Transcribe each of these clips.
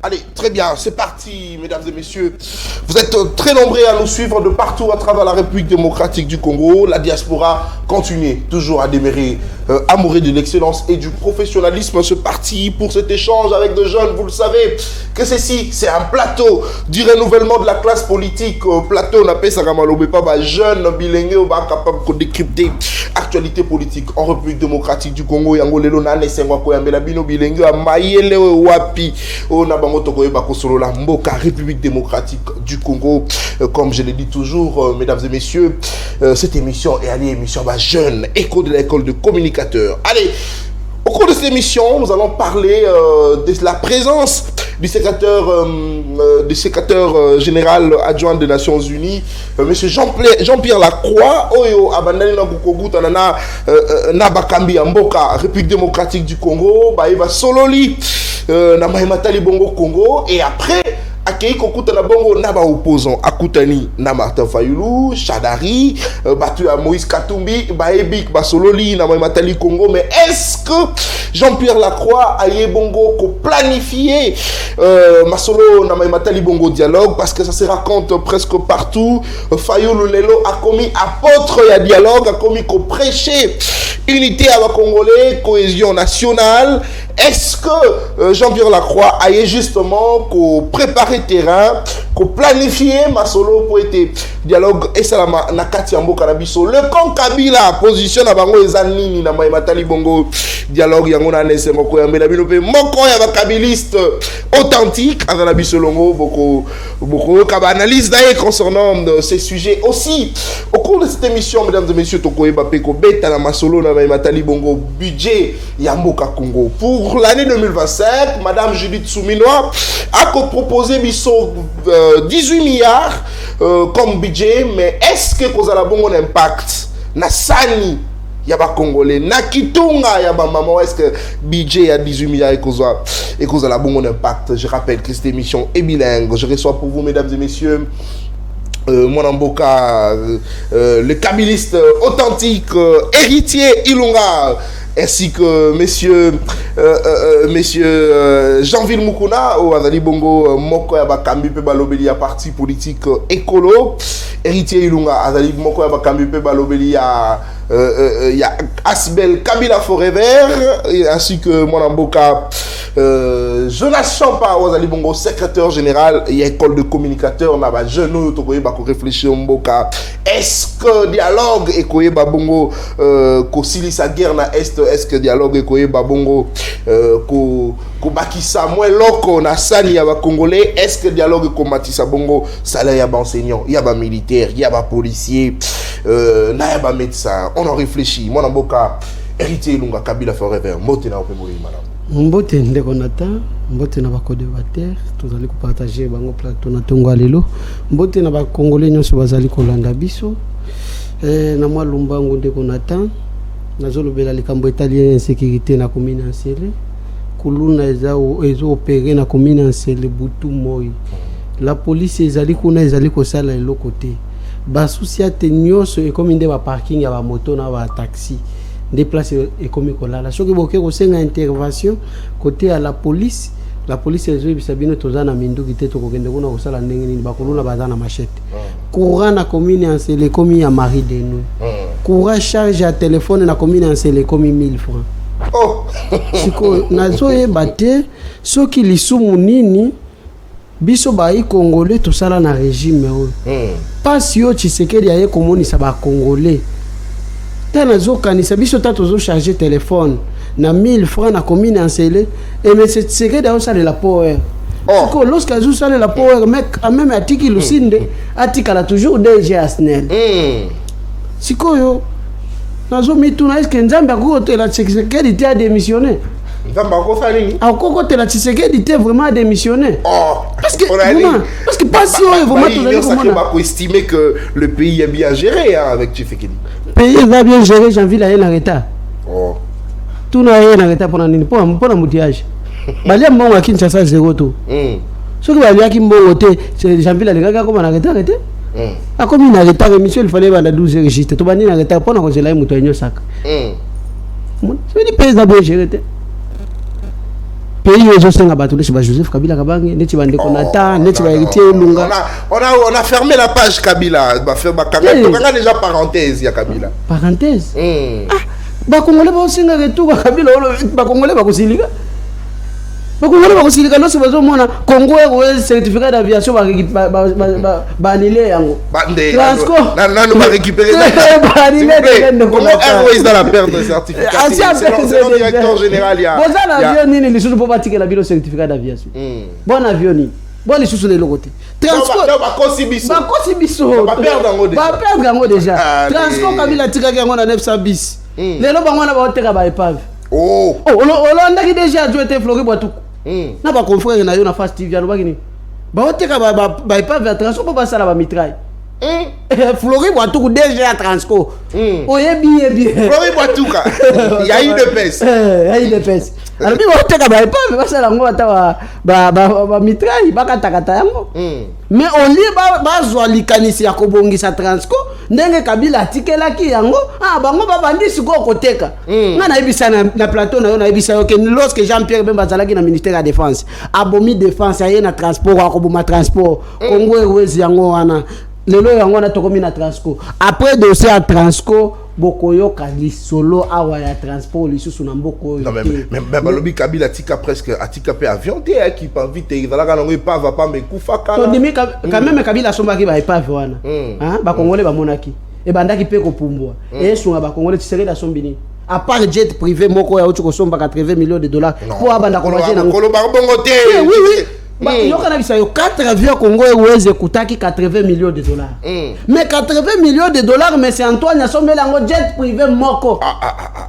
Allez, très bien, c'est parti, mesdames et messieurs. Vous êtes très nombreux à nous suivre de partout à travers la République démocratique du Congo. La diaspora continue toujours à demeurer amoureux de l'excellence et du professionnalisme. C'est parti pour cet échange avec de jeunes. Vous le savez que ceci, c'est un plateau du renouvellement de la classe politique. Plateau, on appelle ça comme pas jeune, bilingue, on va capable de décrypter actualité politique en République démocratique du Congo. Yangolelo nane sengwa koyambela bino bilingue amayele wapi. On a la Mboka, République démocratique du Congo. Comme je le dis toujours, mesdames et messieurs, cette émission est une émission jeune, écho de l'école de communicateurs. Allez, au cours de cette émission, nous allons parler de la présence du secrétaire général adjoint des Nations Unies, monsieur Jean-Pierre Lacroix, Oyo Abandani Nabukoguta Nabakambi Mboka, République démocratique du Congo, Baïba Sololi, Namahimatali Bongo Congo, et après, Akei Kokuta na Bongo Naba opposant, Akutani na Martin Fayulu, Chadari, Batu à Moïse Katumbi, Baebik, Basololi, Namahimatali Congo, mais est-ce que Jean-Pierre Lacroix a Bongo ko planifié Masolo Namahimatali Bongo dialogue, parce que ça se raconte presque partout. Fayulu Lelo a commis apôtre ya dialogue, a commis ko prêcher unité à la Congolais, cohésion nationale. Est-ce que Jean-Pierre Lacroix a justement préparé terrain, planifié Masolo pour être dialogue et salama nakati ambo kanabiso le camp Kabila position na bango ezanini na Matali Bongo dialogue yango na nese moko ya mbela bino pe moko ya bakabiliste authentique azana biso longo beaucoup kaba analyse d'ailleurs concernant ces sujets aussi au cours de cette émission. Mesdames et messieurs, tokoyeba pe ko beta na Masolo na Matali Bongo budget ya mboka Congo pour l'année 2025. Madame Judith Souminois a proposé biso 18 milliards comme budget, mais est-ce que vous avez un impact na sani yaba congolais na kitunga yaba maman? Est-ce que budget à 18 milliards et vous avez un impact? Je rappelle que cette émission est bilingue. Je reçois pour vous, mesdames et messieurs, mon Mboka, le kabiliste authentique, héritier Ilunga, ainsi que monsieur Jean-Ville Mukuna au Azali Bongo Moko ya Bakambi pe balobeli ya parti politique écolo, héritier Ilunga Azali Moko ya Bakambi pe balobeli ya Asbel Kabila Forever, ainsi que mon Mboka Jonas Champa au Azali Bongo secrétaire général et école de communicateurs na ba jeune to koyeba ko réfléchir Mboka. Est-ce que dialogue et koyeba Bongo ko silisa guerre na est que dialogue et koyeba Bongo ko bakisa moins loko na sani ya ba congolais? Est-ce que dialogue ko matisa Bongo salaire ya ba enseignant, ya ba militaire, ya ba policier, na ya ba médecin? On en réfléchit. Mon Mboka héritier Lunga Kabila Forever mbote na opemori madame mbote ndeko nata mbote na bakodebateur tozali ko partager bango plateau na tongo lelo mbote na ba congolais nyonso bazali kolanda biso na mwa lumbango ndeko nata nazolobela likambo italien insécurité na commune Nsele kuluna ezo opérer na commune Nsele butu moi la police ezali kuna ezali ko sala eloko te ba société nyonso e comme inde ba parking ya ba moto na ba taxi déplacer et comme kolala soki boke ko senga intervention côté à la police ezo bisabino tozana minduki te to kokende kuna ko sala ndenge nini bakoluna bazana machette courant na commune Nsele komi ya mari de nous courant charge à téléphone na commune Nsele komi 1000 francs. Oh siko nazo ebate soki lisumu nini biso bayi congolais to sala na régime pas yo Tshisekedi aye komonisa ba congolais tana zo kanisa biso tato zo charger téléphone na 1000 francs na commune Nsele et mais Tshisekedi a sala la power. Siko lorsque zo sala la power mec même atiki lusinde atika la toujours DG Asnel siko yo nazo mituna est-ce que Nzambe akokote la Tshisekedi te a démissionné? Nzambe akofa nini? Akokote la Tshisekedi te vraiment a démissionné. Parce que pas si on est vraiment tout estimer que le pays est bien géré avec Tshisekedi. Le pays va bien géré, j'envie la haine en retard. Tout n'a rien en retard pour un moutiage. Balia mbongo à Kinshasa zéro tout. Ce qui va bien qui mbongo te, j'envie la gars comme en retard arrêté. A comme il a retard monsieur il fallait va la 12 registre. Tu vas ni en retard pour qu'on se la moutonne sac. C'est du pays va bien géré. pays où Josenga Batouné chez Joseph Kabila Kabange neti bande konata neti ba héritier Lunga. On a fermé la page Kabila, ba faire ba Kabila déjà parenthèse ya Kabila. Parenthèse. Ba Congolais ba osenga retour ba Kabila ba Congolais ba kosilika. Ba Congolais ba kosilika loso bazo mona Congo e certificat d'aviation ba annulé yango. Transco non ba récupérer. Comment Airways dans la perte de certificat. C'est le directeur général ya. Bon ça l'avion ni les choses pour pas tirer la bio certificat d'aviation. Bon avion ni. Bon les choses de l'autre côté. Transco ba kosibiso. Ba perdre yango déjà. Transco Kabila tika yango na 900 bis. Lelo bango na ba oteka ba épave. Oh Olanda qui déjà a été Flori Boituku. Na ba confrère na yo na Fast TV alobaki ni. Ba oteka ba épave ya Transco pour passer la ba mitraille. Flori Boituku déjà Transco. Oyebi. Flori Boituku. Il y a eu de pèse. Alors bi ba oteka ba épave passer la ngo ata ba mitraille ba katakata yango. Mais on lit ba zwa likanisi ya kobongisa Transco ndenge Kabila atikelaki yango bango babandi siko koteka nga na yebisa na plateau na yo na yebisa yo ke lorsque Jean-Pierre Bemba zalaki na ministère de défense abomi défense aye na transport akoboma transport Congo Airways yango wana lelo yango na tokomi na Transco après dossier à Transco bokoyoka lisolo awa ya transport lisusu na mboko non mais balobi Kabila tika presque atika pe avion te qui pas vite il va la ngo pas va pas me kufa kala to dimi quand même Kabila sombaki ba epave wana ba Congolais ba monaki e bandaki pe ko pumbwa et sunga ba Congolais tisere da sombini à part jet privé moko ya uti ko somba 80 millions de dollars pour abanda ko baje na ngolo ba bongo te oui yo kana bisa yo 4 avions Congo Airways kutaki 80 millions de dollars mais 80 millions de dollars mais c'est Antoine Yasombela ngo jet privé moko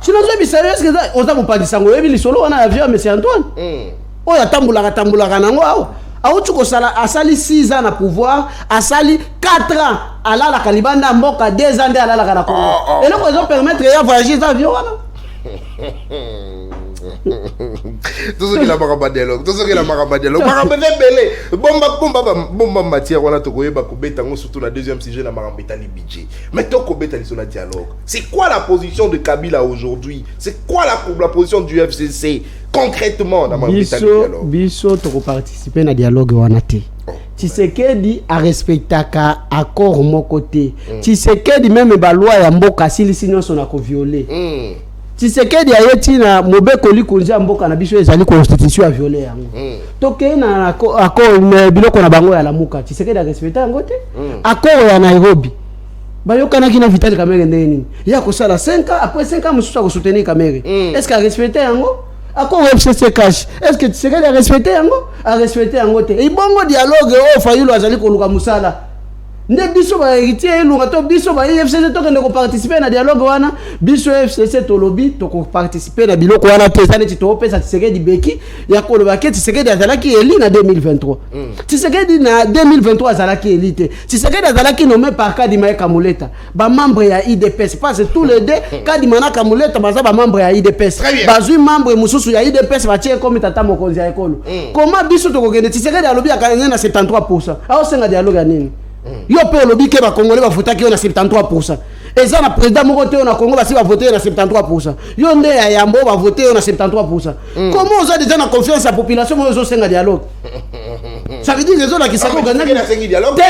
sinon je bisa yo est-ce que oza ko padisa ngo yebi lisolo wana avion mais c'est Antoine oya tambulaka nango awa autu ko sala asali 6 ans na pouvoir asali 4 ans alala kalibanda mboka 2 ans de alala kana Congo et là ils ont permettre ya voyager dans avion wana tout ce qu'il a maraba dialogue bomba matière on a tokoye ba kobeta ngo surtout la deuxième sujet na marambeta ni budget mais to kobeta ni sona dialogue c'est quoi la position de Kabila aujourd'hui c'est quoi la position du FCC concrètement dans marambeta ni dialogue biso to participer na dialogue wana te Tshisekedi a respectaka accord mon côté Tshisekedi même ba loi ya mboka silisi nyonso na ko violer Tshisekedi ayeti na mobeko likunja mboka na biso ezali constitution a violer yango toke na accord biloko na bango ya lamuka Tshisekedi a respecter yango te accord ya Nairobi bayokana kina Vital Kamerhe ndeni ya ko sala 5 ans après 5 ans mususu ko soutenir Kamerhe est-ce qu'il a respecté yango accord FCC cash est-ce que Tshisekedi a respecté yango te et bongo dialogue Fayulu azali ko luka musala nde biso ba héritier elunga to biso ba FCC to kende ko participer na dialogue wana biso FCC to lobby to ko participer na biloko wana te sane ti to pesa Tshisekedi beki ya ko loba ke Tshisekedi azalaki eli na 2023 Tshisekedi na 2023 azalaki eli te Tshisekedi azalaki nommé par Kadima Kamuleta ba membre ya IDPS parce que tous les deux Kadima na Kamuleta baza ba membre ya IDPS bazui membre mususu ya IDPS ba tie comme tata mokonzi ya ekolo comment biso to ko kende Tshisekedi alobi akanya na 73% aho senga dialogue ya nini yo pe lobi ke ba Congolais ba votaki na 73% et ça na président moko te na Congo ba si ba voter na 73% yo nde ya yambo ba voter na 73% comment on a déjà na confiance la population mo zo senga dialogue ça veut dire que zo la kisako gagner na sengi dialogue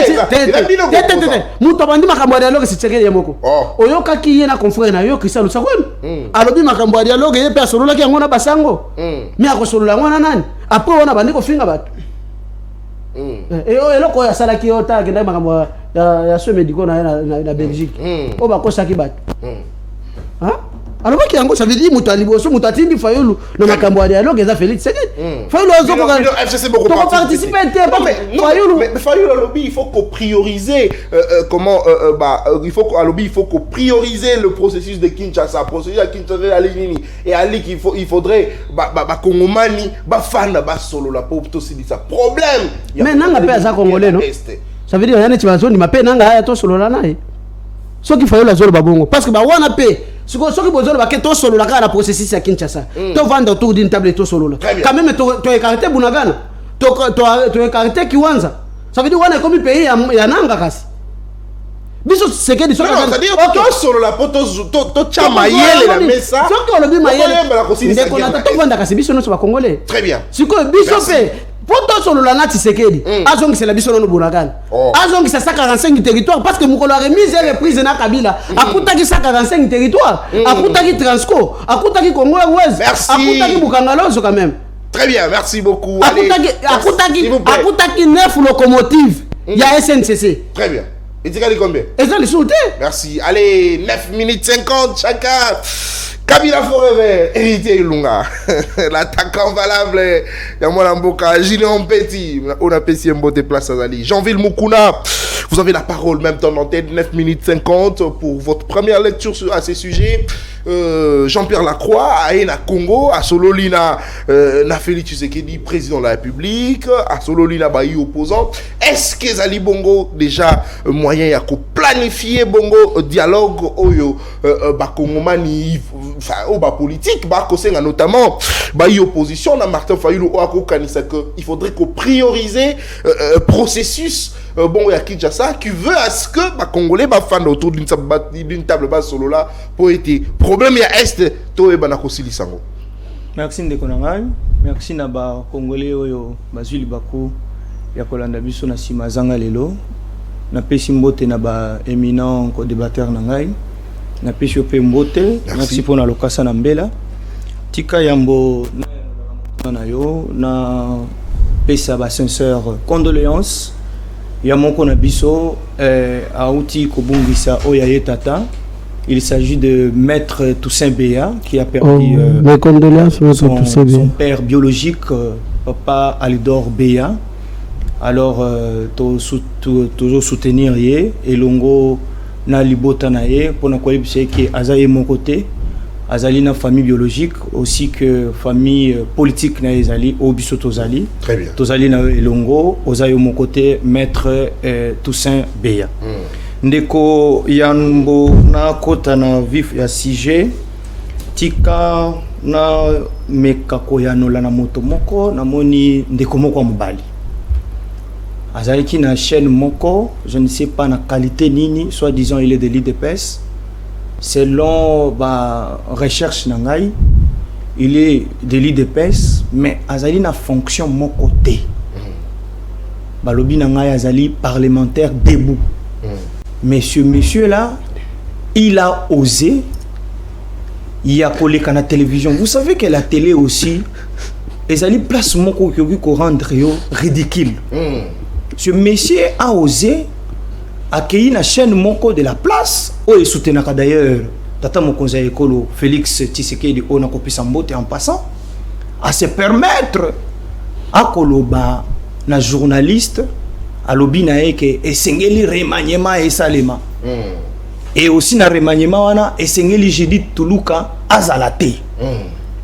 muto bandi makambo ya dialogue c'est tseke yemoko oyoka ki ye na confrère na yo Christian Lusakwenu alobi makambo ya dialogue ye pe asolola ki yango na basango mais akosolola ngona nani après on a bandi ko finga bato et eloko ya salaki ota kenda makambo ya soins médicaux na Belgique o ba kosaki bato alors baki yango ça veut dire muto aliboso muto atindi Fayulu na makambo ya dialogue eza Félix Tshisekedi Fayulu azoko ka FCC beaucoup participer mais Fayulu lobby il faut qu'on prioriser il faut qu'on prioriser le processus de Kinshasa processus à Kinshasa Alinini et Ali il faudrait Kongomani fana solo la pour tout ça problème mais nanga pe za Congolais non ça veut dire yana tibazoni mape nanga haya to solo la nae so ki Fayulu azolo babongo parce que ba wana pe soki bozolo ba ke to solo la kana processus ya Kinshasa to vendre autour d'une table to solo la quand même to écarter Bunagana to écarter Kiwanza ça veut dire wana comme pays ya nanga kasi biso Tshisekedi non c'est-à-dire to solo la poto to chama yele la mesa soki olobi mayele ndeko na to vanda kasi biso no ba congolais très bien siko biso pe poto solo la na Tshisekedi azongisa biso no bonakana azongisa 145 territoires parce que mukolo a remise et reprise na Kabila akutaki 145 territoires akutaki Transco akutaki Congo Ouest akutaki Bukangalozo quand même. Très bien, merci beaucoup. Akutaki 9 locomotives. Il y a SNCC. Très bien. Et tu as dit combien? Merci. Allez, 9 minutes 50 chacun. Kabila Forever, héritier Lunga. L'attaquant valable. Yamona Mboka, Gideon Petit. On a payé un beau déplace à Zali. Jean-Ville Moukouna. Vous avez la parole, même temps d'antenne, 9 minutes 50 pour votre première lecture à ces sujets. Jean-Pierre Lacroix, à Congo, à Sololina, na Félix Tshisekedi, président de la République, à Sololina, Bayi opposant. Est-ce que Zali Bongo, déjà, moyen y a planifier Bongo dialogue, oyo, Bakongomani, enfin, au bas politique, Bakosenga notamment, Bayi opposition, na Martin Fayulu, Oako Kanisa, il faudrait qu'on priorise processus. Bon, il y a Kinshasa qui veut à ce que les Congolais fan autour d'une table basse solo là pour être problème il y a est to e bana kosili sango. Merci ndeko nangai, merci na ba Congolais oyo bazuli bako ya kolanda biso na sima zanga lelo na pesi mbote na ba éminent ko débatteur nangai na pesi ope mbote merci pour na lokasa na mbela tika yambo na yo na pesa ba sincère condoléances ya moko na biso auti kobungisa oya yetata. Il s'agit de Maître Toussaint Béa qui a perdu mes condoléances, son père biologique, Papa Alidor Béa. Alors, toujours soutenir et longo na libota na ye pour na quoi c'est que azaye mon côté, azali na famille biologique aussi que famille politique na ezali au biso tozali. Très bien. Tozali na longo ozaye mon côté Maître Toussaint Béa. Ndeko yambo na kota na vif ya sujet tika na mekako ya nola na moto moko na moni ndeko moko mobali azaliki na chaîne moko je ne sais pas na qualité nini soit disant il est de l'IDPS selon ba recherche na ngai il est de l'IDPS mais azali na fonction moko te balobi na ngai azali parlementaire debout. Monsieur là, il a osé. Il y a collé à la télévision. Vous savez que la télé aussi, ils allaient place mon qui rendre ridicule. Ce monsieur a osé accueillir la chaîne Moko de la place. Oh, il soutient d'ailleurs Tata Mokonza Ekolo, Félix Tshisekedi, on a copié Sambote en passant, à se permettre à Koloba, la journaliste. Alobi na eke esengeli remaniement et salema et aussi na remaniement wana esengeli Judith Tuluka azalate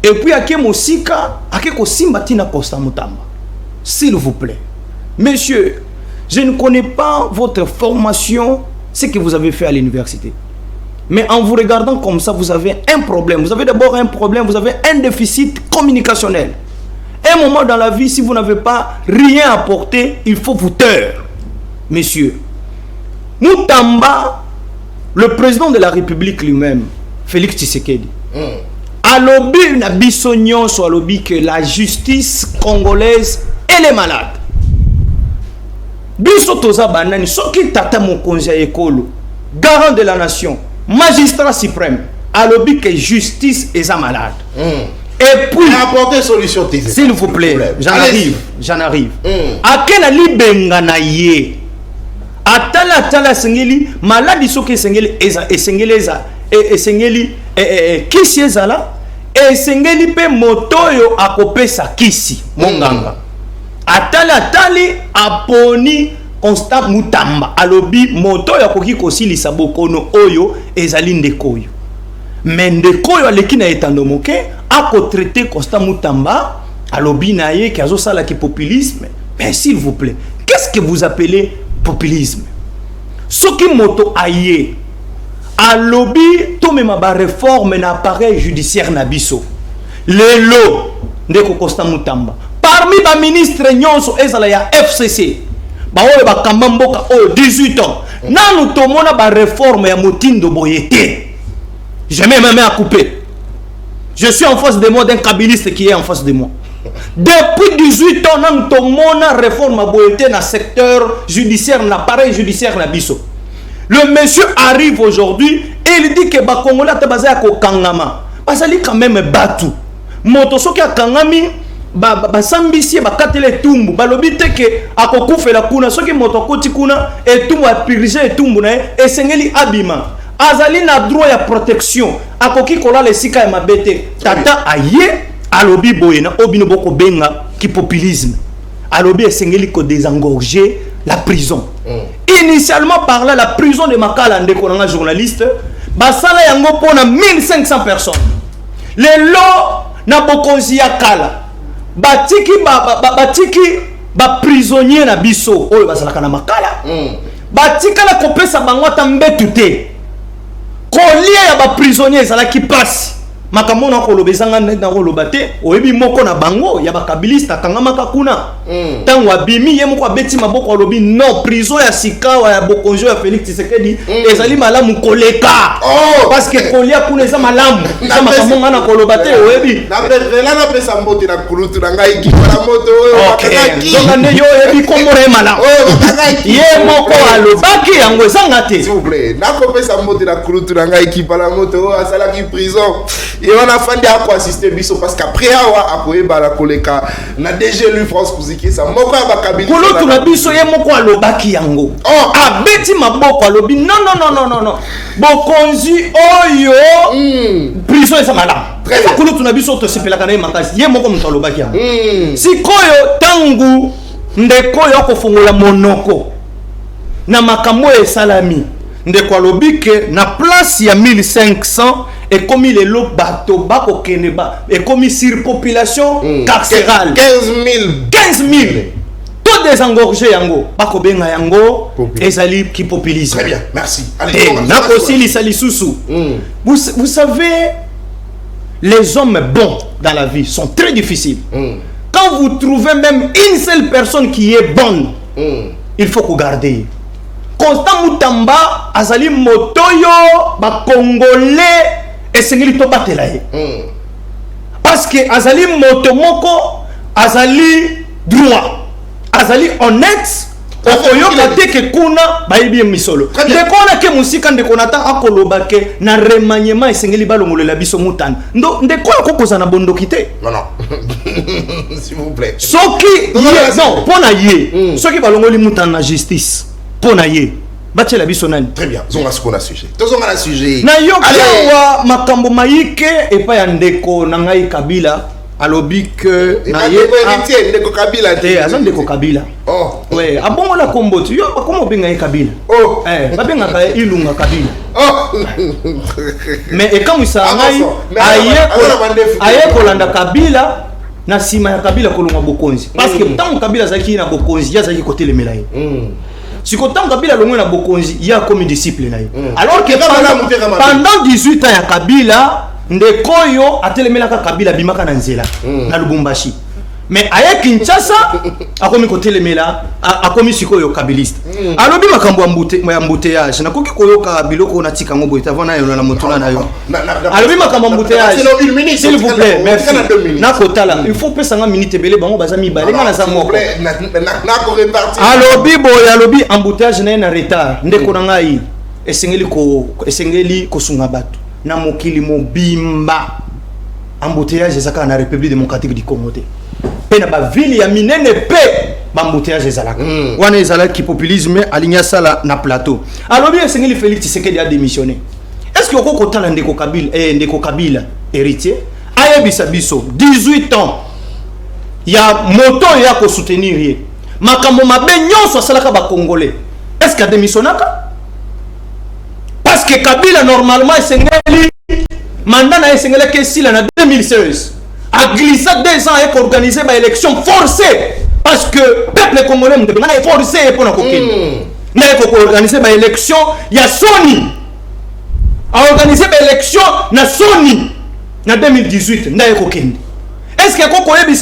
et puis ake mosika ake ko simba tina Costa Mutamba s'il vous plaît monsieur je ne connais pas votre formation ce que vous avez fait à l'université mais en vous regardant comme ça vous avez un problème vous avez d'abord un problème vous avez un déficit communicationnel. Un moment dans la vie, si vous n'avez pas rien apporté, il faut vous taire. Messieurs, Mutamba, le président de la République lui-même, Félix Tshisekedi, a lobby une abissonion sur le lobby que la justice congolaise, elle est malade. Bisotoza banani, soki tata mokonzi ekolo, garant de la nation, magistrat suprême, a lobby que justice est malade. Et puis, apporter solution. S'il vous plaît, j'en arrive. A quel ali benganaye? Atala sengeli maladi soke sengeli sengeli kisi ezala sengeli pe motoyo akopesa kisi monganga. Atali aponi Constant Mutamba alobi motoyo akoki kosilisa bokono oyo ezali ndekoyo. Mais ndekoyo aleki na etando moke a traité Constant Mutamba à l'obinaye qui a ça qui populisme. Mais s'il vous plaît, qu'est-ce que vous appelez populisme? Ce qui moto aïe à lobby tout même ba réforme na appareil judiciaire nabiso. Le lot de Constant Mutamba. Parmi les ministres nyonso ezala ya FCC. baoyo bakamba mboka oyo 18 ans nanu tomona ba réforme ya motindo boyete jamais même à couper. Je suis en face de moi d'un kabiliste qui est en face de moi. Depuis 18 ans nanu tomona réforme boyete na secteur judiciaire, na appareil judiciaire na biso. Le monsieur arrive aujourd'hui et il dit que ba Congolais tabaza ko kangama. Basali quand même batu. Moto soki akangami ba sambisi ba katele tumbu balobi te ke akokufela kuna soki moto koti kuna etumbu apirige etumbu na esengeli abima azali na droit ya protection akoki kola le sika ya mabete tata aye alobi boyena obino boko benga ki populisme alobi esengeli ko désengorger la prison. Initialement par là la prison de Makala ndeko na journaliste basala yango pona 1500 personnes les lots na bokonzi ya kala batiki ba prisonnier na biso oyo bazalaka na Makala batika la kopesa bango ata mbetu te kolia ya ba prisonnier ezalaki pasi makambo na kolobezanga na kolobate oyebi moko na bango ya ba kabilista kangamaka kuna tango abimi ye moko abeti maboko alobi non prison ya sikawa ya bokonjo ya Félix Tshisekedi ezali malamu koleka parce que kolia kuna eza malamu na makambo na kolobate oyebi na pela na pesa mbote na kulutu na ngai ki para moto oyo bakaki donc ande yo yebi komora malamu ye moko alobaki yango ezanga te s'il vous plaît na ko pesa mbote na kulutu na ngai ki para moto oyo asala ki prison et on a fait à quoi assister biso parce qu'après avoir apoyé la koleka na DG lui France Kuziki ça moko ya bakabili kolo tu na biso ye moko alobaki yango abeti maboko alobi non bokonzi oyo prison esa malamu kolo tu na biso to sepelaka na makasi ye moko muto alobaki yango sikoyo tangu ndeko yo kofungola monoko na makambo esalami ndeko alobi ke na place ya 1500 et comme il est le bateau bako keneba et comme surpopulation carcérale 15 000 tout désengorgé yango bako benga yango ezali qui populisme. Très bien, merci. Allez, na aussi li sali susu. Vous savez les hommes bons dans la vie sont très difficiles. Quand vous trouvez même une seule personne qui est bonne, il faut que vous gardiez. Constant Moutamba azali motoyo ba congolais esengeli to batela ye parce que azali moto moko azali droit azali honnête okoyoka te ke kuna bayibi misolo ndeko na ke musika ndeko na ta akoloba ke na remaniement esengeli balongolela biso mutana ndeko akokoza na bondoki te non s'il vous plaît soki non pona ye soki balongoli mutana na justice pona ye batela biso nani. Très bien, zonga sikona sujet tozonga na sujet na yo kwa makambo maike epa ya ndeko na ngai Kabila alobi que na ye ndeko Kabila te azan ndeko Kabila ouais abongo la kombo tu yo comment benga ye Kabila babenga ka ilunga Kabila mais et quand ça ngai aye kolanda Kabila na sima ya Kabila kolonga bokonzi parce que tant Kabila zaki na bokonzi ya zaki côté le melaye si quand Kabila longo na bokonzi il y a comme disciple na alors que pendant 18 ans ya Kabila ndeko yo atelemelaka Kabila bimaka na nzela na Lubumbashi mais aye Kinshasa akomi kotelemela akomi sikoyo kabiliste alobi makambo ya embouteillage na koki koyoka biloko na tika ngobo etavana yo na motona na yo alobi makambo embouteillage s'il vous plaît merci na kotala il faut pesa nga minute belé bango bazami balenga na za moko na ko repartir alobi embouteillage na retard ndeko na ngai esengeli ko sunga bato na mokili mobimba embouteillage ezaka na République démocratique du Congo te pena ba ville ya minene pe ba embouteillage ezalaka wana ezalaki populisme alinya sala na plateau alobi esengeli Félix Tshisekedi a démissionné. Est-ce que okoko tala ndeko Kabila héritier ayebisa biso 18 ans ya moto ya ko soutenir ye makambo mabe nyonso asalaka ba congolais est-ce que a démissionnaka parce que Kabila normalement esengeli mandat na esengeli ke sila na 2016 a glissé 2 ans et organiser une élection forcée parce que le peuple congolais est forcé pour organiser une élection. Il y a Sony a organisé une élection na Sony en 2018. Est-ce que vous avez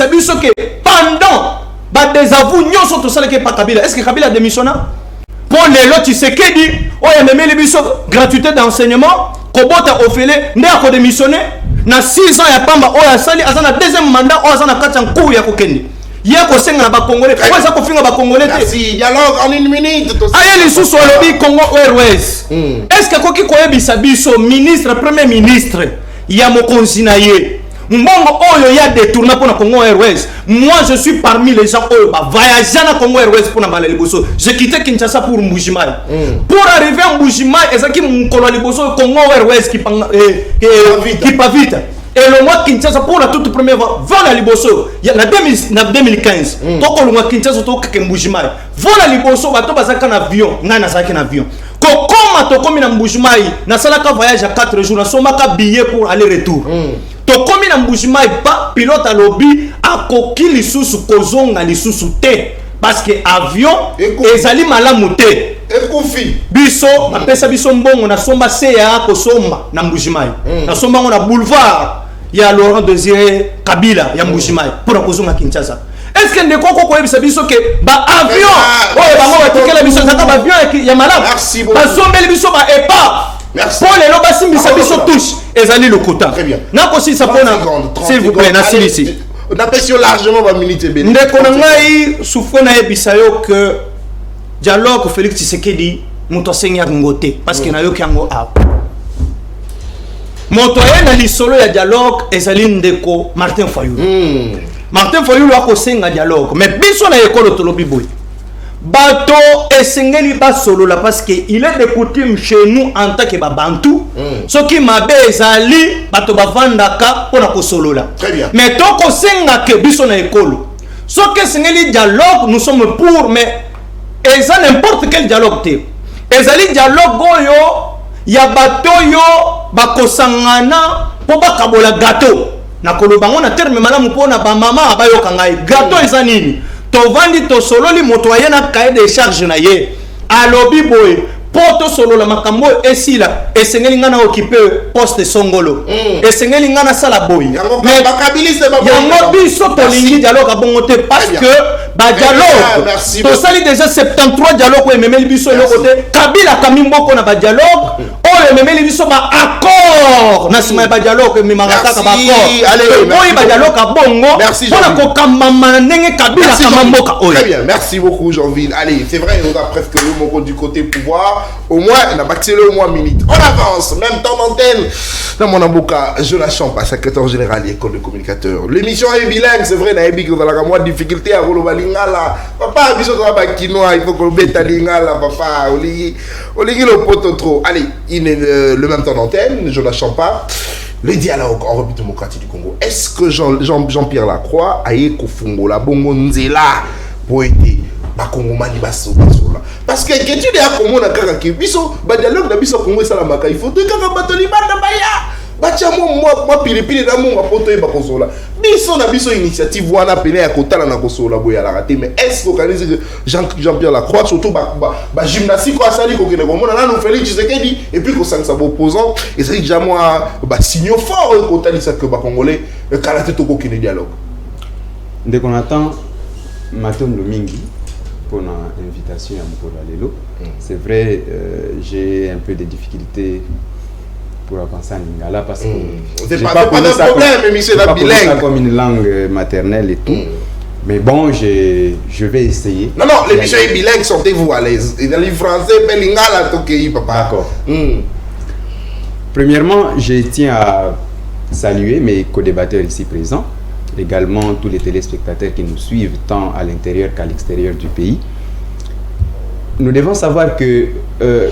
que pendant ba désavou nyonso to sala ke pa Kabila. Est-ce que Kabila démissionne? Pour les lots, tu sais qu'il dit, oh, il y a même les gratuité d'enseignement, Kobota Ofele, n'est pas démissionné. Na 6 ans, il y a pas ma oya sali, à un deuxième mandat, oh, à un 4 ans, coup, il y a Kokende. Il y a Koseng à la Congolais. Pourquoi ça confie à Congolais? Merci, dialogue en 1 minute. Aïe, les sous-sols, le Congo Airways. Est-ce que Koki Koye Bisabiso, ministre, premier ministre, il y a mon consinaïe? Mbongo oyo ya détourné pour la Congo Airways. Moi je suis parmi les gens oyo ba voyager na Congo Airways pour na bala liboso. J'ai quitté Kinshasa pour Mbujimayi. Pour arriver à Mbujimayi, ezaki mukolo liboso Congo Airways qui pa vite. Et le mois Kinshasa pour la toute première fois, voilà liboso. Il y a la 2015. Toko le mois Kinshasa to ke Mbujimayi. Voilà liboso bato bazaka na avion, nga na zaki na avion. Kokoma to komi na Mbujimayi, na salaka voyage à 4 jours, na somaka billet pour aller retour. To komi na Mbujimayi pa pilote à lobby a koki lisusu kozonga lisusu te parce que avion ezali malamu te ekufi biso apesa biso mbongo na somba se ya kosomba na Mbujimayi na somba na boulevard ya Laurent Désiré Kabila ya Mbujimayi pour kozonga Kinshasa. Est-ce que ndeko ko koyebisa biso ke ba avion oyo bango batikela biso zaka ba avion ya malamu ba sombeli biso ba epa. Merci. Pour les lobas simbisa biso touche ezali le quota. Très bien. Na kosi ça pona s'il vous plaît na silisi. On appelle largement ma minute béni. Ndeko na ngai soufona yebisa yo que dialogue Félix Tshisekedi moto sengi ngote parce que na yo kango a. Moto na lisolo ya dialogue ezali ndeko Martin Fayulu. Martin Fayulu a ko senga dialogue mais biso na école tolobi boy. Bato esengeli ba solo là parce que il est de coutume chez nous en tant que babantu ce qui mabe ezali bato bavandaka pona ko solo là. Très bien. Mais to ko senga ke biso na école ce que sengeli dialogue nous sommes pour mais eza n'importe quel dialogue te ezali dialogue oyo ya bato yo bakosangana po bakabola gâteau na kolobango na terme malamu pona ba mama abayoka ngai gâteau eza nini tovandi to solo li moto ayena cahier de charge na ye alobi boy poto solo la makambo esila esengeli ngana occuper poste songolo esengeli ngana sala boy mais bakabiliste ba yango biso to lingi dialogue abongo te parce que ba dialogue to sali déjà 73 dialogue e memeli biso yo côté Kabila kamimboko na ba dialogue oyo memeli biso ba accord na sima ba dialogue mi marataka ba accord allez boy ba dialogue abongo pona ko kamama ndenge Kabila kamamboka oyo. Très bien, merci beaucoup Jean-Ville. Allez, c'est vrai on a presque le mot du côté pouvoir. Au moins, on a maxé le moins minute. On avance, même temps d'antenne. Dans mon avocat, Jonas Champa, secrétaire général de l'école de communicateurs. L'émission est bilingue, c'est vrai, dans la moins difficulté à rouler lingala. Papa, bisous dans la quinoa, il faut qu'on mette à lingala, papa, on lit le poteau trop. Allez, il est le même temps d'antenne, Jonas Champa. Le dialogue en République démocratique du Congo. Est-ce que Jean-Pierre Lacroix a eu Kofungo, la bongo nzela, pour aider bakongomani baso là parce que tu dis à komona kaka ke biso ba dialogue na biso Congo ça la maka il faut te kaka batoli banda baya bacha moi pilipili na mo mapoto e bakosola biso na biso initiative wana pene ya kotala na kosola boya la raté mais est-ce qu'organiser Jean-Pierre Lacroix surtout ba gymnastique ko asali ko kene komona na no Félix Tshisekedi et puis ko sangsa ba opposant et ça déjà moi ba signaux fort kotali ça que ba congolais kalaté to ko kene dialogue dès qu'on attend Matom Lomingi pour l'invitation à Mokolo Lelo. C'est vrai, j'ai un peu de difficultés pour avancer en lingala parce que c'est pas un problème, mais c'est la bilingue comme une langue maternelle et tout. Mais bon, je vais essayer. Non, l'émission est bilingue, sortez-vous à l'aise. Et dans le français, mais lingala, ok, papa. D'accord. Premièrement, je tiens à saluer mes co-débatteurs ici présents. Également tous les téléspectateurs qui nous suivent tant à l'intérieur qu'à l'extérieur du pays. Nous devons savoir que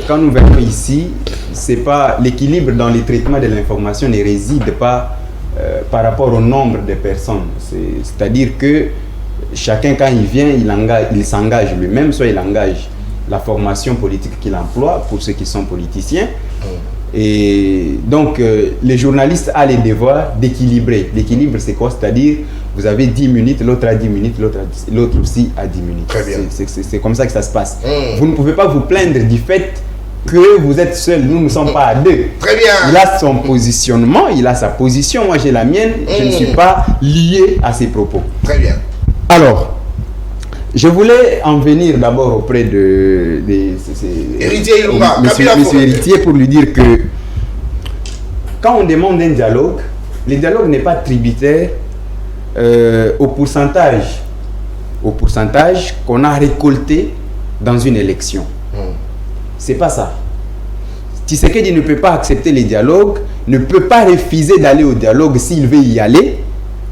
quand nous venons ici, c'est pas l'équilibre dans le traitement de l'information ne réside pas par rapport au nombre de personnes. C'est-à-dire que chacun quand il vient, il s'engage lui-même, soit il engage la formation politique qu'il emploie pour ceux qui sont politiciens. Et donc, les journalistes ont le devoir d'équilibrer. L'équilibre, c'est quoi? C'est-à-dire, vous avez 10 minutes, l'autre a 10 minutes, l'autre aussi a 10 minutes. Très bien. C'est comme ça que ça se passe. Vous ne pouvez pas vous plaindre du fait que vous êtes seul. Nous ne sommes pas à deux. Très bien. Il a son positionnement, il a sa position. Moi, j'ai la mienne. Je ne suis pas lié à ses propos. Très bien. Alors, Je voulais en venir d'abord auprès de Héritier Ilunga, monsieur Héritier, pour lui dire que quand on demande un dialogue, le dialogue n'est pas tributaire au pourcentage qu'on a récolté dans une élection. C'est pas ça. Tshisekedi ne peut pas accepter les dialogues, ne peut pas refuser d'aller au dialogue s'il veut y aller,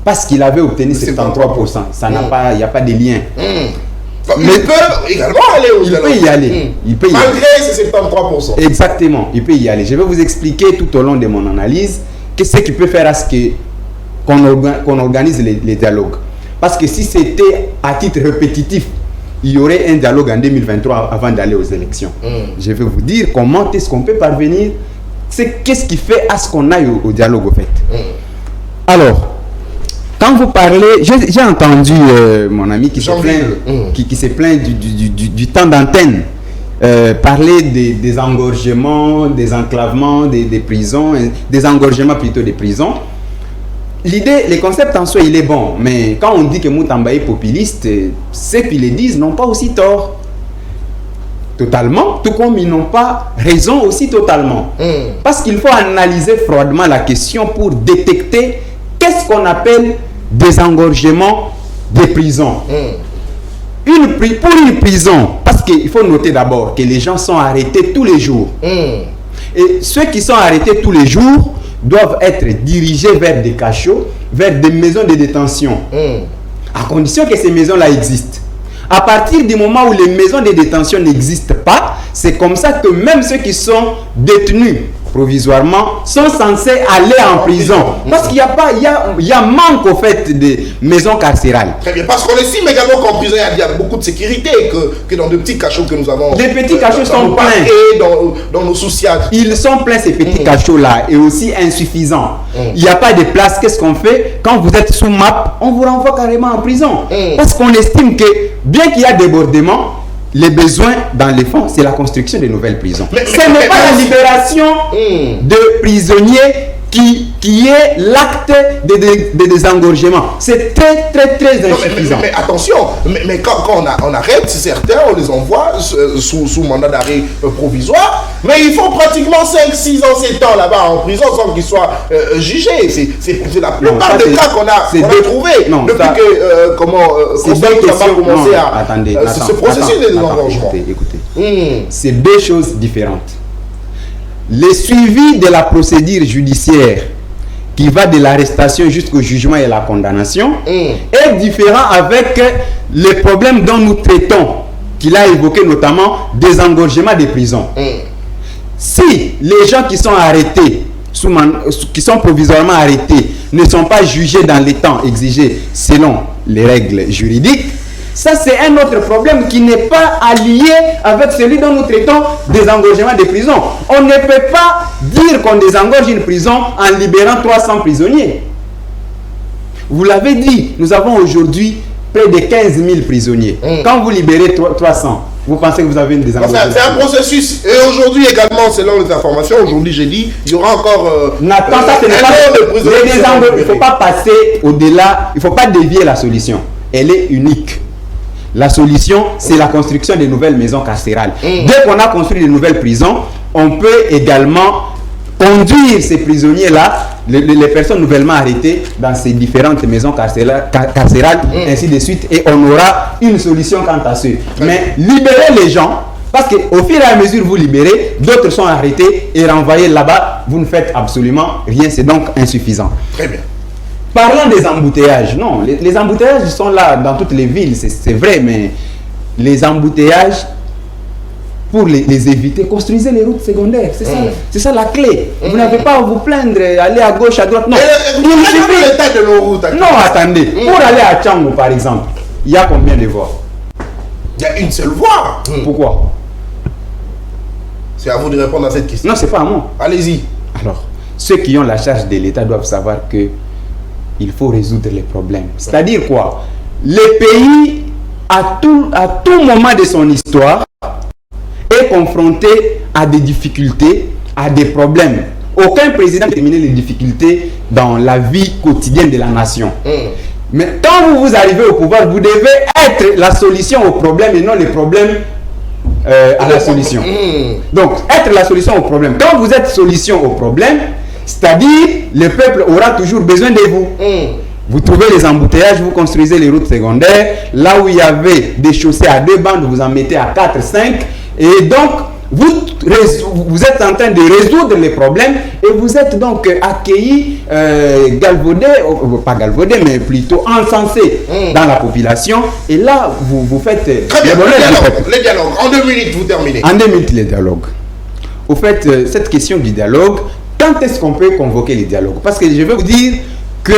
parce qu'il avait obtenu 73%. Ça n'a pas, il n'y a pas de lien. Mais il peut également aller au dialogue. Il peut y aller. Il peut y Malgré ces 73%. Exactement, il peut y aller. Je vais vous expliquer tout au long de mon analyse qu'est-ce qui peut faire à ce qu'on organise les dialogues. Parce que si c'était à titre répétitif, il y aurait un dialogue en 2023 avant d'aller aux élections. Je vais vous dire comment est-ce qu'on peut parvenir, qu'est-ce qui fait à ce qu'on aille au dialogue au fait. Alors, quand vous parlez, j'ai entendu mon ami qui se plaint du temps d'antenne, parler des engorgements, des enclavements, des prisons, des engorgements plutôt des prisons. L'idée, le concept en soi, il est bon, mais quand on dit que Moutamba est populiste, ceux qui le disent n'ont pas aussi tort. Totalement, tout comme ils n'ont pas raison aussi totalement. Parce qu'il faut analyser froidement la question pour détecter qu'est-ce qu'on appelle désengorgement des prisons. Pour une prison, parce qu'il faut noter d'abord que les gens sont arrêtés tous les jours. Et ceux qui sont arrêtés tous les jours doivent être dirigés vers des cachots, vers des maisons de détention, à condition que ces maisons-là existent. À partir du moment où les maisons de détention n'existent pas, c'est comme ça que même ceux qui sont détenus provisoirement sont censés aller en prison. Parce qu'il y a manque au fait des maisons carcérales. Très bien, parce qu'on estime également qu'en prison il y a beaucoup de sécurité, que dans de petits cachots que nous avons. Les petits cachots sont pleins. Et dans nos sous-siades. Ils sont pleins ces petits cachots-là et aussi insuffisants. Il n'y a pas de place. Qu'est-ce qu'on fait? Quand vous êtes sous map, on vous renvoie carrément en prison. Parce qu'on estime que bien qu'il y a débordement, les besoins dans les fonds, c'est la construction de nouvelles prisons. Ce n'est pas la libération de prisonniers qui est l'acte de désengorgement. C'est très, très, très insuffisant. Mais attention, mais quand on arrête certains, on les envoie sous mandat d'arrêt provisoire, mais il faut pratiquement 5, 6 ans, 7 ans là-bas en prison sans qu'ils soient jugés. C'est la plupart des cas qu'on a trouvés depuis que Constance n'a pas commencé à ce processus de désengorgement. Écoutez. C'est deux choses différentes. Le suivi de la procédure judiciaire qui va de l'arrestation jusqu'au jugement et la condamnation est différent avec les problèmes dont nous traitons, qu'il a évoqué notamment désengorgement des prisons. Si les gens qui sont arrêtés, qui sont provisoirement arrêtés, ne sont pas jugés dans les temps exigés selon les règles juridiques, ça c'est un autre problème qui n'est pas allié avec celui dont nous traitons désengorgement des prisons. On ne peut pas dire qu'on désengorge une prison en libérant 300 prisonniers. Vous l'avez dit, nous avons aujourd'hui près de 15 000 prisonniers. Quand vous libérez 300, vous pensez que vous avez une désengorgement? C'est un processus. Et aujourd'hui également, selon les informations, aujourd'hui j'ai dit, il y aura encore... N'attends ça, ce n'est pas... Il ne faut pas passer au-delà, il ne faut pas dévier la solution. Elle est unique. La solution, c'est la construction de nouvelles maisons carcérales. Dès qu'on a construit de nouvelles prisons, on peut également conduire ces prisonniers-là, les personnes nouvellement arrêtées, dans ces différentes maisons carcérales, ainsi de suite, et on aura une solution quant à ceux. Mais libérer les gens, parce qu'au fur et à mesure vous libérez, d'autres sont arrêtés et renvoyés là-bas, vous ne faites absolument rien, c'est donc insuffisant. Très bien. Parlant des embouteillages, non, les embouteillages sont là dans toutes les villes, c'est vrai, mais les embouteillages, pour les éviter, construisez les routes secondaires, c'est ça la clé. Vous n'avez pas à vous plaindre, aller à gauche, à droite, non. Il suffit l'état de nos routes. Non, attendez, pour aller à Tchango par exemple, il y a combien de voies? Il y a une seule voie. Pourquoi? C'est à vous de répondre à cette question. Non, c'est pas à moi. Allez-y. Alors, ceux qui ont la charge de l'État doivent savoir que il faut résoudre les problèmes. C'est-à-dire quoi? Le pays, à tout moment de son histoire, est confronté à des difficultés, à des problèmes. Aucun président n'a terminé les difficultés dans la vie quotidienne de la nation. Mais quand vous arrivez au pouvoir, vous devez être la solution au problème et non le problème à la solution. Donc, être la solution au problème. Quand vous êtes solution au problème, c'est-à-dire le peuple aura toujours besoin de vous. Vous trouvez les embouteillages, vous construisez les routes secondaires. Là où il y avait des chaussées à 2 bandes, vous en mettez à 4, 5. Et donc, vous êtes en train de résoudre les problèmes et vous êtes donc accueillis, galvaudés, pas galvaudés, mais plutôt encensés dans la population. Et là, vous faites les dialogues. En 2 minutes, vous terminez. En 2 minutes, les dialogues. Au fait, cette question du dialogue, quand est-ce qu'on peut convoquer les dialogues? Parce que je vais vous dire que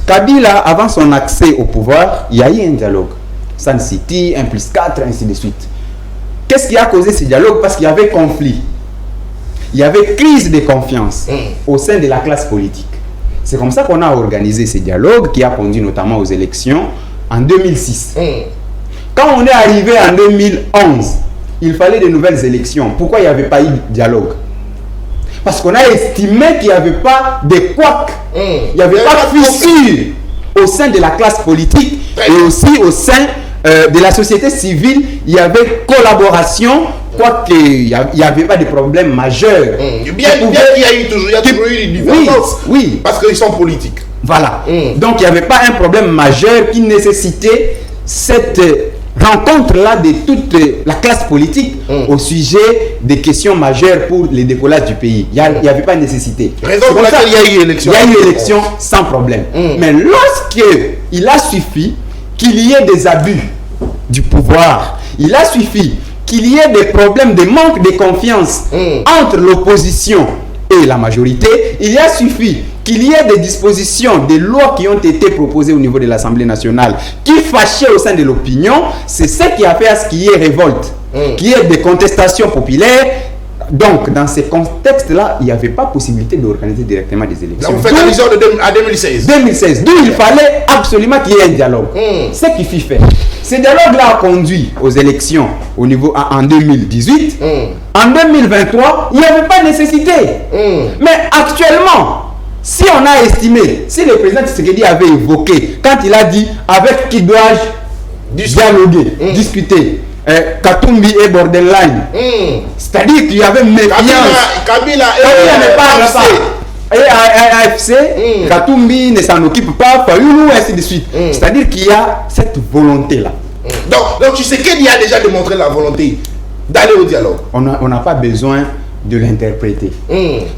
Kabila, avant son accès au pouvoir, il y a eu un dialogue. Sun City, 1+4, ainsi de suite. Qu'est-ce qui a causé ce dialogue? Parce qu'il y avait conflit. Il y avait crise de confiance au sein de la classe politique. C'est comme ça qu'on a organisé ce dialogue qui a conduit notamment aux élections en 2006. Quand on est arrivé en 2011, il fallait de nouvelles élections. Pourquoi il n'y avait pas eu de dialogue? Parce qu'on a estimé qu'il n'y avait pas de couacs, il n'y avait pas de fissure au sein de la classe politique et aussi au sein de la société civile. Il y avait collaboration, quoique il n'y avait pas de problème majeur. Bien qu'il y a toujours eu des divergences, oui, parce qu'ils sont politiques. Voilà. Donc il n'y avait pas un problème majeur qui nécessitait cette rencontre-là de toute la classe politique au sujet des questions majeures pour le décollage du pays. Il n'y avait pas de nécessité. Raison pour laquelle il y a eu élection. Il y a eu élection sans problème. Mais lorsqu'il a suffi qu'il y ait des abus du pouvoir, il a suffi qu'il y ait des problèmes de manque de confiance entre l'opposition et la majorité, il a suffi qu'il y ait des dispositions, des lois qui ont été proposées au niveau de l'Assemblée nationale, qui fâchaient au sein de l'opinion. C'est ce qui a fait à ce qu'il y ait révolte, qu'il y ait des contestations populaires. Donc, dans ces contextes-là, il n'y avait pas possibilité d'organiser directement des élections. Là, vous faites allusion à 2016. 2016, d'où il fallait absolument qu'il y ait un dialogue. Ce qui fut fait. Ce dialogue-là a conduit aux élections au niveau en 2018. En 2023, il n'y avait pas de nécessité. Mais actuellement, si on a estimé, si le président Tshisekedi avait évoqué, quand il a dit avec qui dois-je dialoguer, discuter, Katumbi et borderline, c'est-à-dire qu'il y avait méfiance. Kabila n'est pas et AFC, Katumbi ne s'en occupe pas, Fayulu, ainsi de suite. C'est-à-dire qu'il y a cette volonté-là. Donc tu sais qu'il a déjà démontré la volonté d'aller au dialogue. On n'a pas besoin de l'interpréter.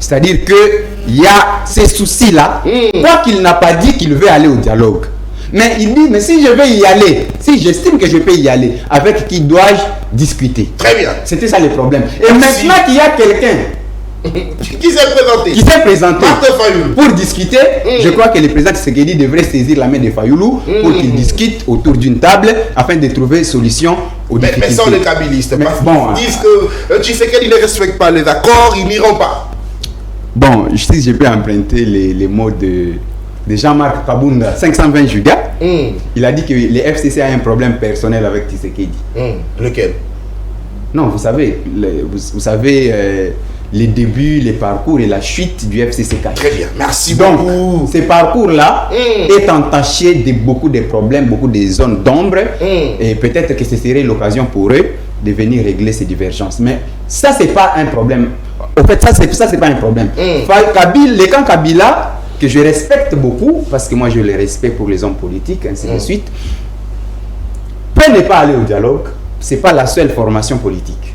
C'est-à-dire qu'il y a ces soucis-là, quoi qu'il n'a pas dit qu'il veut aller au dialogue. Mais il dit, mais si je vais y aller, si j'estime que je peux y aller, avec qui dois-je discuter? Très bien. C'était ça le problème. Et maintenant qu'il y a quelqu'un qui s'est présenté pour discuter, je crois que le président Tshisekedi devrait saisir la main de Fayulu pour qu'il discute autour d'une table afin de trouver solution aux difficultés. Mais sans les kabylistes, ils disent que Tshisekedi ne respecte pas les accords, ils n'iront pas. Bon, si je peux emprunter les mots de Jean-Marc Kabunda, 520 gigas, il a dit que les FCC a un problème personnel avec Tshisekedi. Lequel? Non, vous savez, vous savez les débuts, les parcours et la chute du FCC4. Très bien, merci beaucoup. Donc, ces parcours-là est entaché de beaucoup de problèmes, beaucoup de zones d'ombre, et peut-être que ce serait l'occasion pour eux de venir régler ces divergences. Mais ça, c'est pas un problème. En fait, ça c'est pas un problème. Le camp Kabila, que je respecte beaucoup, parce que moi je le respecte pour les hommes politiques, ainsi de suite, peut ne pas aller au dialogue. C'est pas la seule formation politique.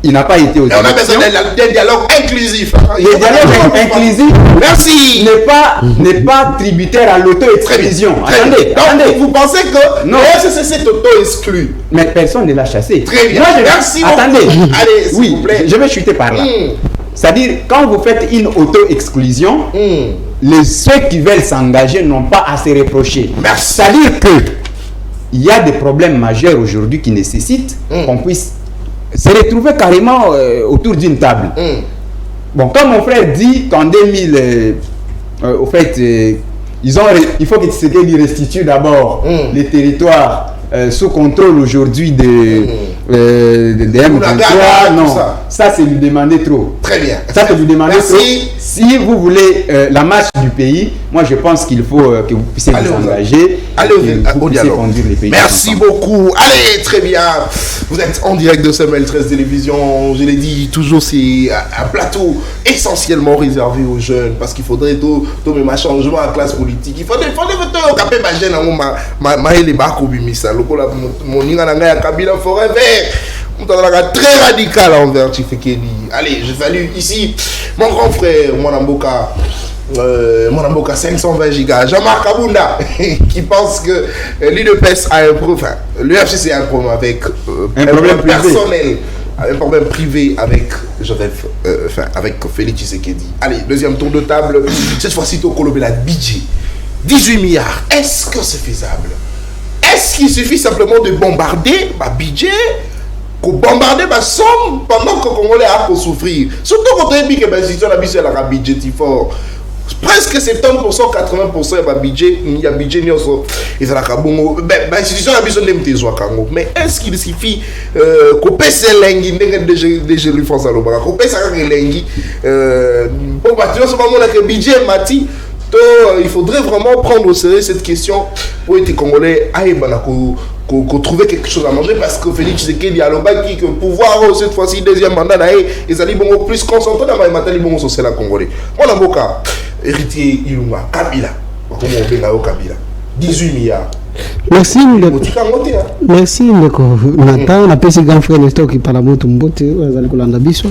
Il n'a pas été au dialogue. On a besoin d'un dialogue inclusif. Le dialogue inclusif, merci, n'est pas tributaire à l'auto-exclusion. Attendez. Donc, vous pensez que non, c'est auto-exclu? Mais personne ne l'a chassé. Très bien. Merci. Attendez. Allez, s'il oui, vous plaît. Je vais chuter par là. C'est-à-dire, quand vous faites une auto-exclusion, ceux qui veulent s'engager n'ont pas à se reprocher. C'est-à-dire qu'il y a des problèmes majeurs aujourd'hui qui nécessitent qu'on puisse se retrouver carrément autour d'une table. Bon, comme mon frère dit qu'en 2000, au fait, il faut que Tshisekedi restitue d'abord les territoires sous contrôle aujourd'hui de M23, non. Ça, c'est lui demander trop. Très bien. Ça, c'est lui demander Merci. trop. Si vous voulez la marche du pays, moi, je pense qu'il faut que vous puissiez vous engager. Allez vous puissiez conduire les pays. Merci beaucoup. Allez, très bien. Vous êtes en direct de CML 13 Télévision. Je l'ai dit, toujours, c'est un plateau essentiellement réservé aux jeunes parce qu'il faudrait tout un changement en classe politique. Il faudrait caper ma jeune Kabila forever. Très radical envers Tshisekedi. Allez, je salue ici mon grand frère, mon Amboka 520 gigas, Jean-Marc Abunda, qui pense que l'UDPS a un problème, l'UFCC a un problème avec un problème personnel, un problème privé avec Joseph, avec Félix Tshisekedi. Allez, deuxième tour de table, cette fois-ci, Tokolobela budget 18 milliards. Est-ce que c'est faisable? Est-ce qu'il suffit simplement de bombarder ma budget, qu'on bombarder ma somme pendant que les Congolais a souffrir? Surtout quand on dit que l'institution a un budget fort. Presque 70%, 80% de budget, il y a budget, l'institution a besoin de mais est-ce qu'il suffit qu'on passe l'engi, déjà le France à l'Obara, qu'on passe l'engi, pour bâtir ce moment-là que budget mati, il faudrait vraiment prendre au sérieux cette question pour être Congolais qu'on trouver quelque chose à manger parce que Félix Tshisekedi a le qui que pouvoir cette fois-ci deuxième mandat ils allaient beaucoup plus concentrés dans les matériaux bon social à Congolais. Moi dans mon cas héritier Ilunga Kabila comment on benga au Kabila 18 milliards. Merci merci ndeko Nathan na pesi grand frère Nestor qui parle moto mbote azali kolanda biso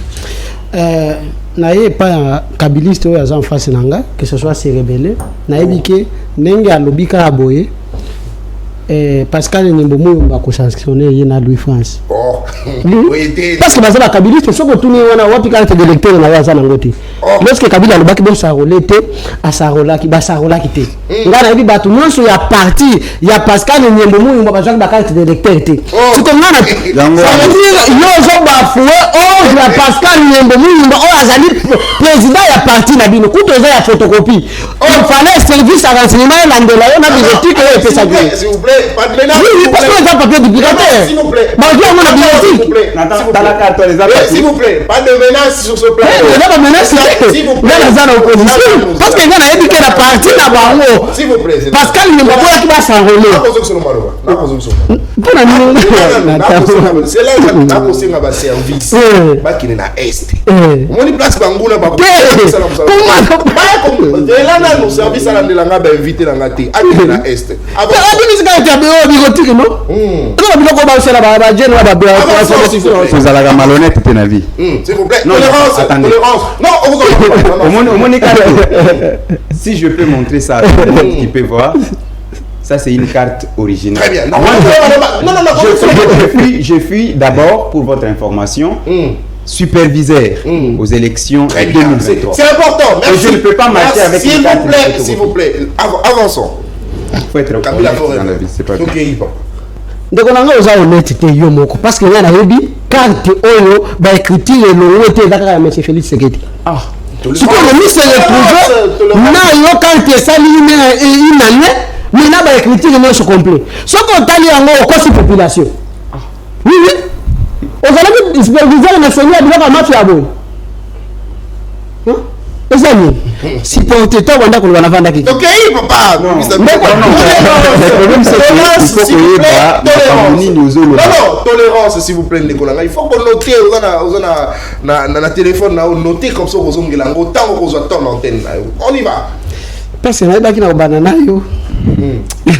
na ye pa kabiliste oyo aza en face nanga que ce soit se rebeller na yebike ndenge alobika aboye Pascal Nyembomo va sanctionner yena Louis France. Oh. Parce que bazala kabiliste soko tuni wana wapi carte d'électeur na waza nangote. Lorsque Kabila alobaki bon sa rolete a sa rolaki ba sa rolaki te. Ngana yebi batu nyonso ya parti ya Pascal Nyembomo ba bazaki ba carte d'électeur te. C'est comme ngana ça veut dire yo zo ba foué oh la Pascal Nyembomo o azali président ya parti na bino kuto za ya photocopie. Il fallait service à renseignement landela yo na bizotique yo pesa bien. S'il vous plaît. Pas de menace. Oui, parce que les papiers du s'il vous plaît. S'il vous plaît. Pas de menace sur ce plan. Il y a pas de menace. S'il vous plaît. Parce qu'il y a éduqué la partie là-bas. S'il vous plaît. Pascal, il ne va pas qui va s'enrôler. C'est là que tu as posé un service. Qui est à Est. On y place Bangoula. Comment le service à l'Andelanga va inviter la Ngati à Est. Vous allez la malhonnête de la vie. S'il vous plaît. Non, attendez. Si je peux montrer ça à tout le monde qui peut voir, ça c'est une carte originale. Très bien. Je suis d'abord, pour votre information, superviseur aux élections 2023. C'est important. Merci. Et je ne peux pas marcher avec une carte. S'il vous plaît. Avançons. Il faut être honnête dans la vie, c'est pas bien. Donc on a osé honnêteté yo moko parce que y a na yebi carte oyo ba écriture lo wote dakaka monsieur Félix Tshisekedi. Ah. Ce que le ministre le projet na yo carte sali une année mais na ba écriture non se complet. Ce qu'on tali yango au cost population. Oui oui. On va le superviseur national de la match ya boy. Hein? Ezali. Si pour te toi wanda ko wana vanda ki. OK, papa. Non, tolérance s'il vous plaît Nicolas. Il faut qu'on note na téléphone na noter comme ça ko zongela ngo tant ko zo ton antenne. On y va. Parce que na baki na banana yo.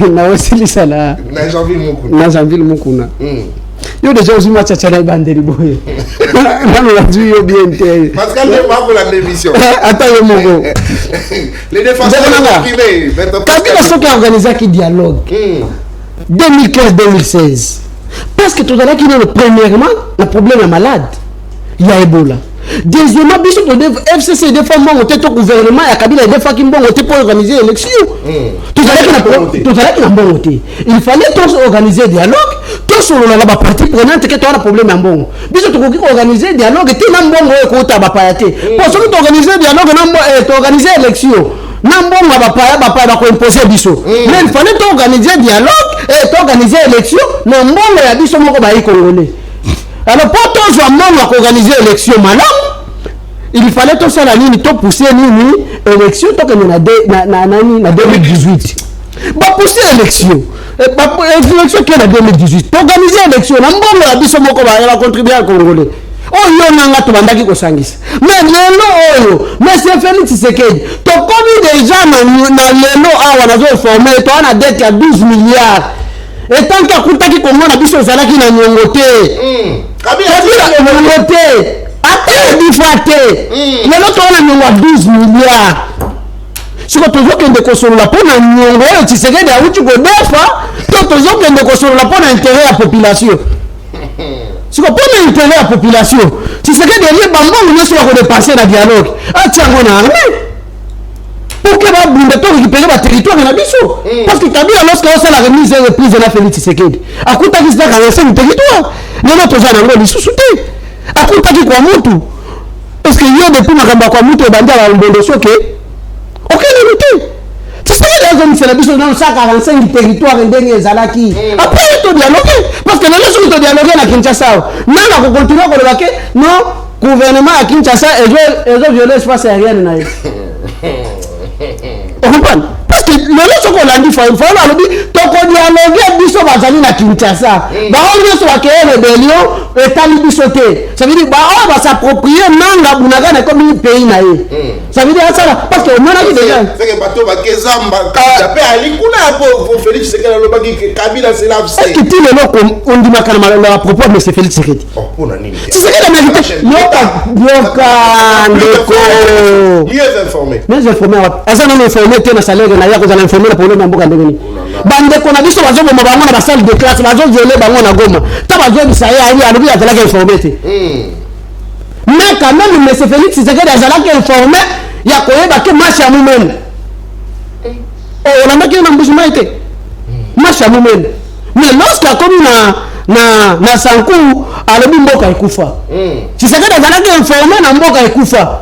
Na wasili sala. Na janville mukuna. Yo déjà aux matchs à la banderi boy. Non la du yo bien té. Pascal ne va pour la démission. Attends le mogo. Les défenseurs privés. Kabila sont qui organisé qui dialogue. 2015-2016. Parce que tout à l'heure qui est premièrement le problème est malade. Il y a Ebola. Deuxièmement, biso to FCC des fois mon tête au gouvernement ya Kabila des fois qui bon voter pour organiser l'élection. Tout à l'heure qui n'a bon voté. Il fallait tous organiser dialogue. Tous on a la partie prenante que tu as un problème en bon. Biso to organiser dialogue et na bon ko ta ba payaté. Pour ceux qui organiser dialogue na organiser élection. Na bon ba paya ko imposer biso. Mais il fallait organiser dialogue et organiser élection na bon ya biso moko ba y congolais. Alors pour tous les gens organiser l'élection madame, il fallait tout ça la ligne, tout pousser nini élection tant que nous na 2018. Bah pousser élection. Élection qui est en 2018. Organiser l'élection, na mbongo la biso moko va contribuer à Congolais. Oh yo nanga to bandaki ko sangisa. Mais lelo oyo, monsieur Félix Tshisekedi, to komi déjà na lelo awa na zo former to na dette ya 12 milliards. Et tant que akutaki Congo na biso zalaki na nyongote. Kabila nyongote. Ate bifate. Lelo to na nyongo 12 milliards. Siko tozokende kosolola mpona nyongo oyo Tshisekedi awuti kodefa to tozokende kosolola mpona intérêt ya population. Siko mpona intérêt ya population Tshisekedi elie bambongo nyonso ya kodepase na dialogue atiango na armée pour que babunda to récupérer baterritoire na biso parce que Kabila lorsque osala remise et reprise na Félix Tshisekedi akutaki sita 45 territoire lelo toza nango lisusu te akutaki kwa mutu parce que yo depuis makambo kwa mutu ebandi ala mbondo soke aucune unité. Tu sais que les hommes c'est la biso dans 145 territoires ndenge ezalaki. Après to dialoguer parce que les gens to dialoguer na Kinshasa. Nanga ko continuer ko lobake non gouvernement à Kinshasa et violer l'espace aérien na ye. On comprend? Parce que le gens ko landi fa la lobi to ko dialoguer biso bazali na Kinshasa. Ba on biso ba créer rébellion et tali biso te. Ça veut dire ba on va s'approprier nanga bunaga na comme pays na ye. Ça veut dire ça parce que on a déjà c'est que bateau ba kezamba kapé ali kuna pour Félix Tshisekedi lobaki que Kabila c'est là est-ce que tu le nom on dit ma kanama à propos de M. Félix Tshisekedi oh pona nini Tshisekedi a mérité yoka ndeko mieux informé azana no informé te na salaire na ya ko za informé na problème mboka ndengeni bandeko na biso bazo bomba bango na ba salle de classe bazo violer bango na Goma ta bazo bisaye ali alobi azalaki informé te mais quand même M. Félix Tshisekedi azalaki informé ya koyeba ke marche ya mumene on a marqué na mbushima ite marche ya mumene mais lorsque akomi na sanku alobi mboka ekufa Tshisekedi azalaki informé na mboka ekufa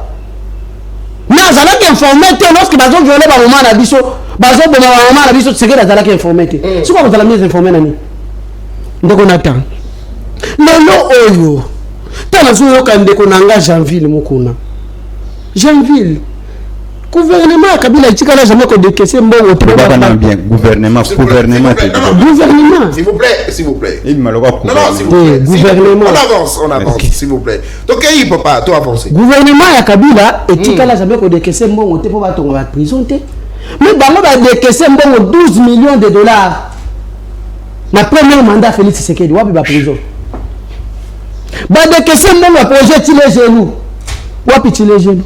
mais azalaki informé te lorsque bazo violer ba moment na biso bazo boma ba moment na biso Tshisekedi azalaki informé te siko kozala mieux informé nani ndeko natan lelo oyo tala zoyoka ndeko nanga Janville mokuna Janville gouvernement à Kabila itikala jamais ko décaisser mbongo to ba bien gouvernement s'il vous plaît il maloba non s'il vous plaît gouvernement on avance s'il vous plaît donc il papa toi avancer gouvernement à Kabila itikala jamais ko décaisser mbongo te po ba tonga prison te mais bango ba décaisser mbongo 12 millions de dollars na premier mandat Félix Tshisekedi wapi ba prison ba décaisser mbongo projet Tile Genoux wapi Tile Genoux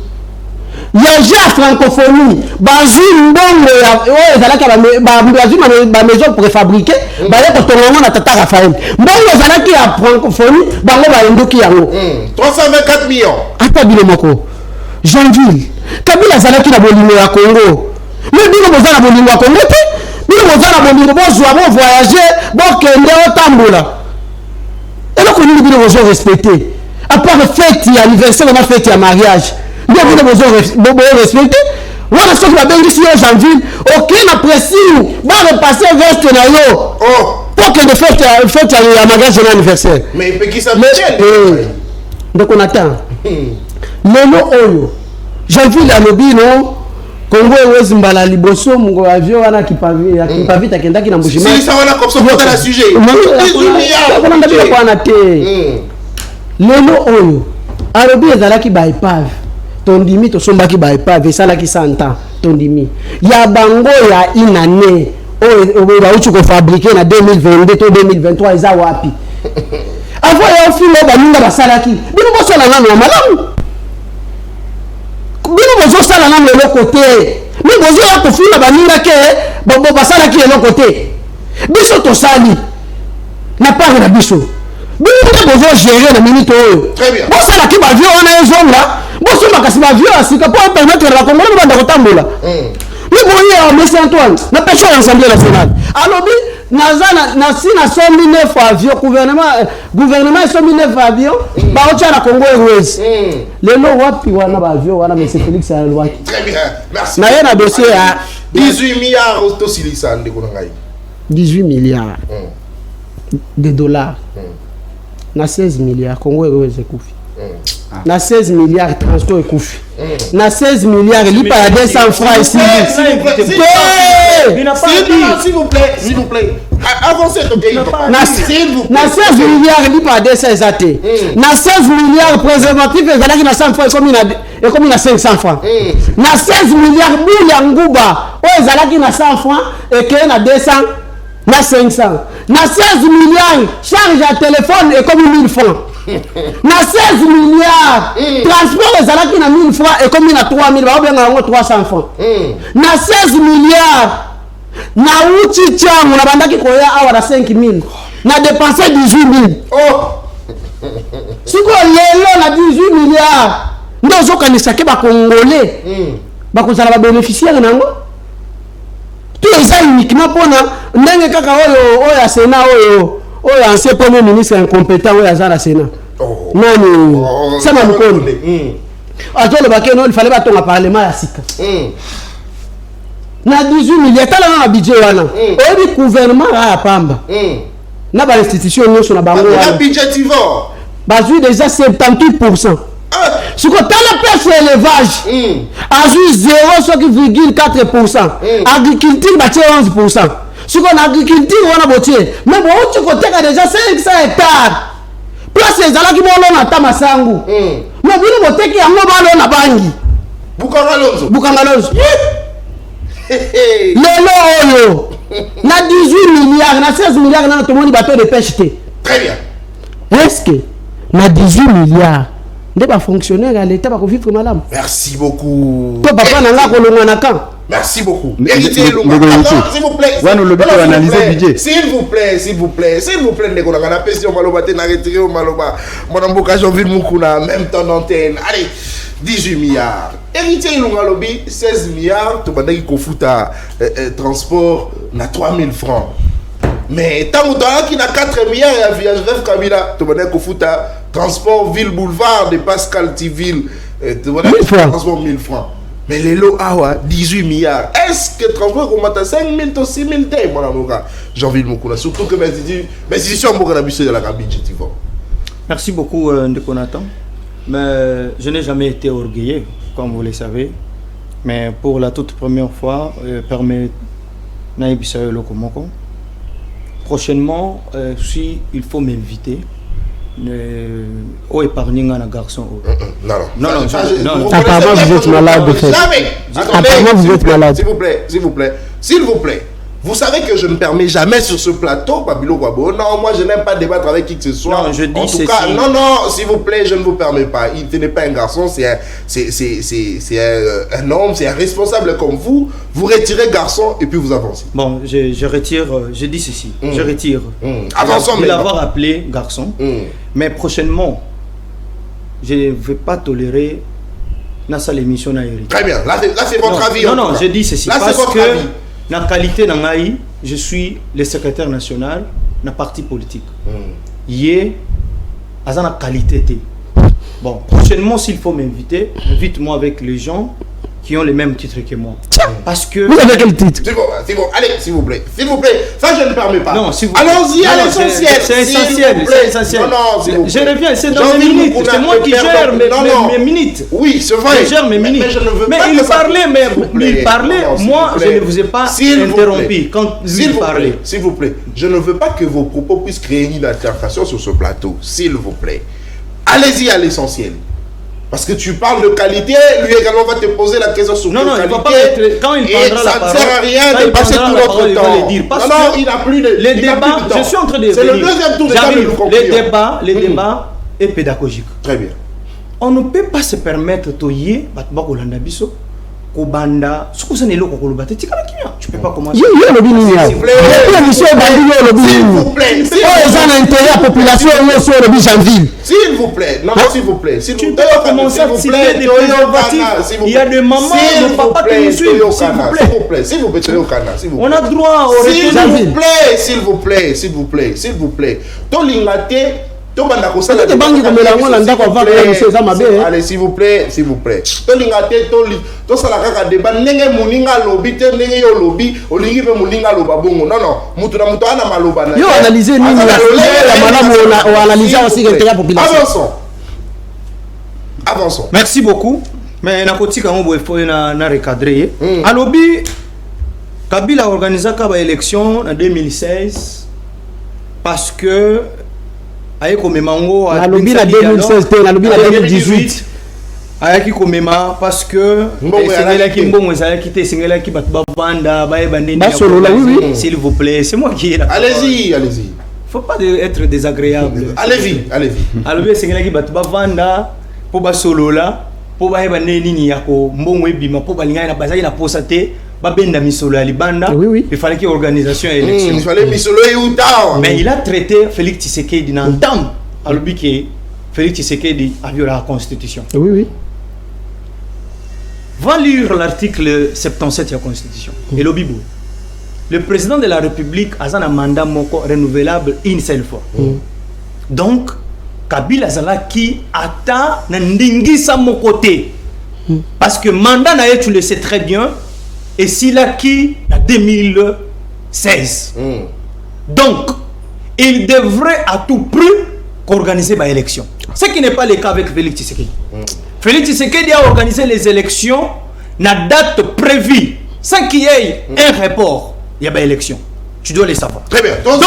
ya ja francophonie bazwi mbongo ya ezalaki ba maison préfabriquée baye kotonga na tata Raphaël mbongo ezalaki ya francophonie bango bayenduki yango 324 millions ata bino moko Janville Kabila azalaki na bolingo ya Congo mais bino boza na bolingo ya Congo te bino boza na bolingo bozwa bo voyager bokende otambola eloko nini bino bozo respecter à part fête ya anniversaire na fête ya mariage bien vous devez respecter voilà ce que la bengi si Janville aucun apprécie va repasser veste na yo pour que de fête ya mariage na anniversaire mais qui ça donc on attend lelo oyo Janville alobi no Congo ewezi mbala liboso mungo avion wana kipavi takendaki na mbushima si ça wana comme ça pour la sujet on ndabila kwa na te lelo oyo alobi ezalaki ba épave tondimi tosombaki ba épave esalaki 100 ans tondimi ya bango ya une année oyo bauti kofabrike na 2022 to 2023 eza wapi avant ya ofilo baninga basalaki bino bosala nano ya malamu bino bozosala nano eloko te mi bozoya kofila baninga ke basalaki eloko te biso tosali na part na biso bino bozogere na minute oyo bosalaki bavio wana ezonga bosomba kasi bavio asika po permettre la Congolais banda kotambola mi boye Monsieur Antoine na pêche à l'Assemblée nationale alobi na sombi 9 avions gouvernement sombi 9 avions ba ocha na Congo Airways lelo wapi wana ba avion wana Monsieur Félix alwaki très bien merci na yena dossier à 18 milliards to silisa ndeko ngai 18 milliards de dollars na 16 milliards Congo eweze kufi na 16 milliards transport ekufi na 16 milliards lipa ya 200 francs ici s'il vous plaît avancez na 16 milliards lipa ya 200 ezate na 16 milliards préservatif ezalaki na 100 francs ekomi na 500 francs na 16 milliards boule ya nguba oyo ezalaki na 100 francs ekeye na 200 na 500 na 16 milliards charge ya téléphone ekomi 1000 francs na 16 milliards transport ezalaki na 1000 francs ekomi na 3000 baobenga yango 300 francs na 16 milliards na uchi changu na bandaki koya awa na 5000 na dépenser 18000 siko lelo na 18 milliards ndo ozokanisa ke bakongolais bakozala babénéficiaire nango tout eza uniquement mpona ndenge kaka oyo ya Sénat oyo ancien premier ministre incompétent oyo aza na Sénat nani sama mkono azoloba ke no il fallait batonga parlement ya sika na 18 milliards tala na budget wana oyebi gouvernement ya pamba na ba institution nyonso na bango wana budgetivore bazwi déjà 78%. Siko tala pêche élevage azwi 0,4%. Agriculture batie 11%. Siko na agriculture wana botie mais bon tu koteka déjà 500 hectares. Place ezalaki bolo na tamasangu. Mais bino boteki yango balo na bangi. Bukangalonzo. Lelo oyo na 18 milliards na 16 milliards na tomoni bateau de pêche te. Très bien. Est-ce que na 18 milliards nde ba fonctionnaire à l'état ba ko vivre malamu? Merci beaucoup. To papa nanga ko longa na kan. Merci beaucoup. S'il vous plaît. S'il vous plaît, ndeko na pesi o maloba te na retirer o maloba. Mon mboka Jean-Ville Mukuna même temps d'antenne. Allez, 18 milliards. Héritier Ilunga lobi 16 milliards to bandaki ko futa transport na 3000 francs. Mais tant que na 4 milliards ya via Joseph Kabila to bandaki ko futa transport ville boulevard de Pascal Tiville to bandaki transport 1000 francs. Mais les lots awa 18 milliards. Est-ce que transport commence à 5000 to 6000 té mon avocat Jean-Ville Mukuna surtout que mes institutions mboka na biso de la budgetivore. Merci beaucoup Ndeko Nathan. Mais je n'ai jamais été orgueilleux comme vous le savez. Mais pour la toute première fois permet naibisa lokomoko. Prochainement si il faut m'inviter au épargner un garçon. Non. Apparemment vous êtes malade de fait. Apparemment vous êtes malade. S'il vous plaît. Vous savez que je ne permets jamais sur ce plateau, Babilo Wabo. Non, moi je n'aime pas débattre avec qui que ce soit. Non, je dis en tout cas, non, s'il vous plaît, je ne vous permets pas. Il n'est pas un garçon, c'est un homme, c'est un responsable comme vous. Vous retirez garçon et puis vous avancez. Bon, je retire, je dis ceci, je retire. Avançons maintenant. L'avoir appelé garçon, mais prochainement, je ne vais pas tolérer dans l'émission Naïri. Très bien, là c'est votre avis. Non, je dis ceci là, parce votre que avis. La qualité d'Angaï, je suis le secrétaire national d'un parti politique. Yé, à la qualité. Bon, prochainement, s'il faut m'inviter, invite-moi avec les gens qui ont les mêmes titres que moi. Parce que... Vous avez quel titre? C'est bon, allez, s'il vous plaît. Ça, je ne permets pas. Non, s'il vous allons-y à l'essentiel. C'est essentiel, c'est essentiel. Non, s'il vous plaît. Je reviens, c'est dans mes minutes. C'est moi qui gère mes minutes. Oui, c'est vrai. Je gère mes minutes. Mais je ne veux mais pas il que ça... parlait, moi, je ne vous ai pas interrompu quand il parlait. S'il vous plaît, je ne veux pas que vos propos puissent créer une altercation sur ce plateau. S'il vous plaît. Allez-y à l'essentiel. Parce que tu parles de qualité, lui également va te poser la question sur non, qualité. Il va pas être, quand il prendra la parole, ça ne sert à rien de passer tout notre temps. Non, il n'a plus de les débats, je suis en train de... C'est le deuxième tour de table. Les débats est pédagogique. Très bien. On ne peut pas se permettre de y aller, Kobanda, ce que c'est loko kolobate tikala kinya. Tu peux pas commencer. Yo lobi nini ya. S'il vous plaît. Oh, ils ont intérêt à la population sur le Janville. S'il vous plaît. Non, s'il vous plaît. Tu peux pas commencer à citer des préservatifs. Il y a des mamans, des papas qui nous suivent. S'il vous plaît, on a droit au S'il vous plaît. Tolingate Allez, s'il vous plaît, s'il vous plaît. To sala kaka débat ndenge muninga lobi te ndenge yo lobi olingi pe muninga loba bongo. Non non, mutu na mutu ana maloba na. Yo analyser nini la malamu on analyser aussi que la population. Avançons. Merci beaucoup. Mais na kotika ngo faut na recadrer. Alobi Kabila a organisé une élection en 2016 parce que avec Komemango a lobby en 2016 la lobby en 2018 avec Komema parce que s'il vous plaît, c'est moi qui est là. Allez-y, allez-y. Faut pas être désagréable. Allez-y, allez-y. Alobi sengela ki batu bavanda po ba solo là po ba yeba nini yako mbongo ebima po balinga na bazali na posate. Oui. Il fallait qu'il y ait organisation et élection. Il fallait mais il a traité Félix Tshisekedi dans le temps. À l'objet Félix Tshisekedi a violé la Constitution. Oui. Va lire l'article 77 de la Constitution. Et l'obibou. Le président de la République a un mandat renouvelable une seule fois. Donc, Kabila Zala qui attend n'indingisa mon côté. Parce que mandat n'a tu le sais très bien. Et s'il a qui en 2016. Donc, il devrait à tout prix organiser une élection. Ce qui n'est pas le cas avec Félix Tshisekedi. Félix Tshisekedi a organisé les élections na date prévue. Sans qu'il y ait un report, il y a une élection. Tu dois le savoir. Très bien. Donc,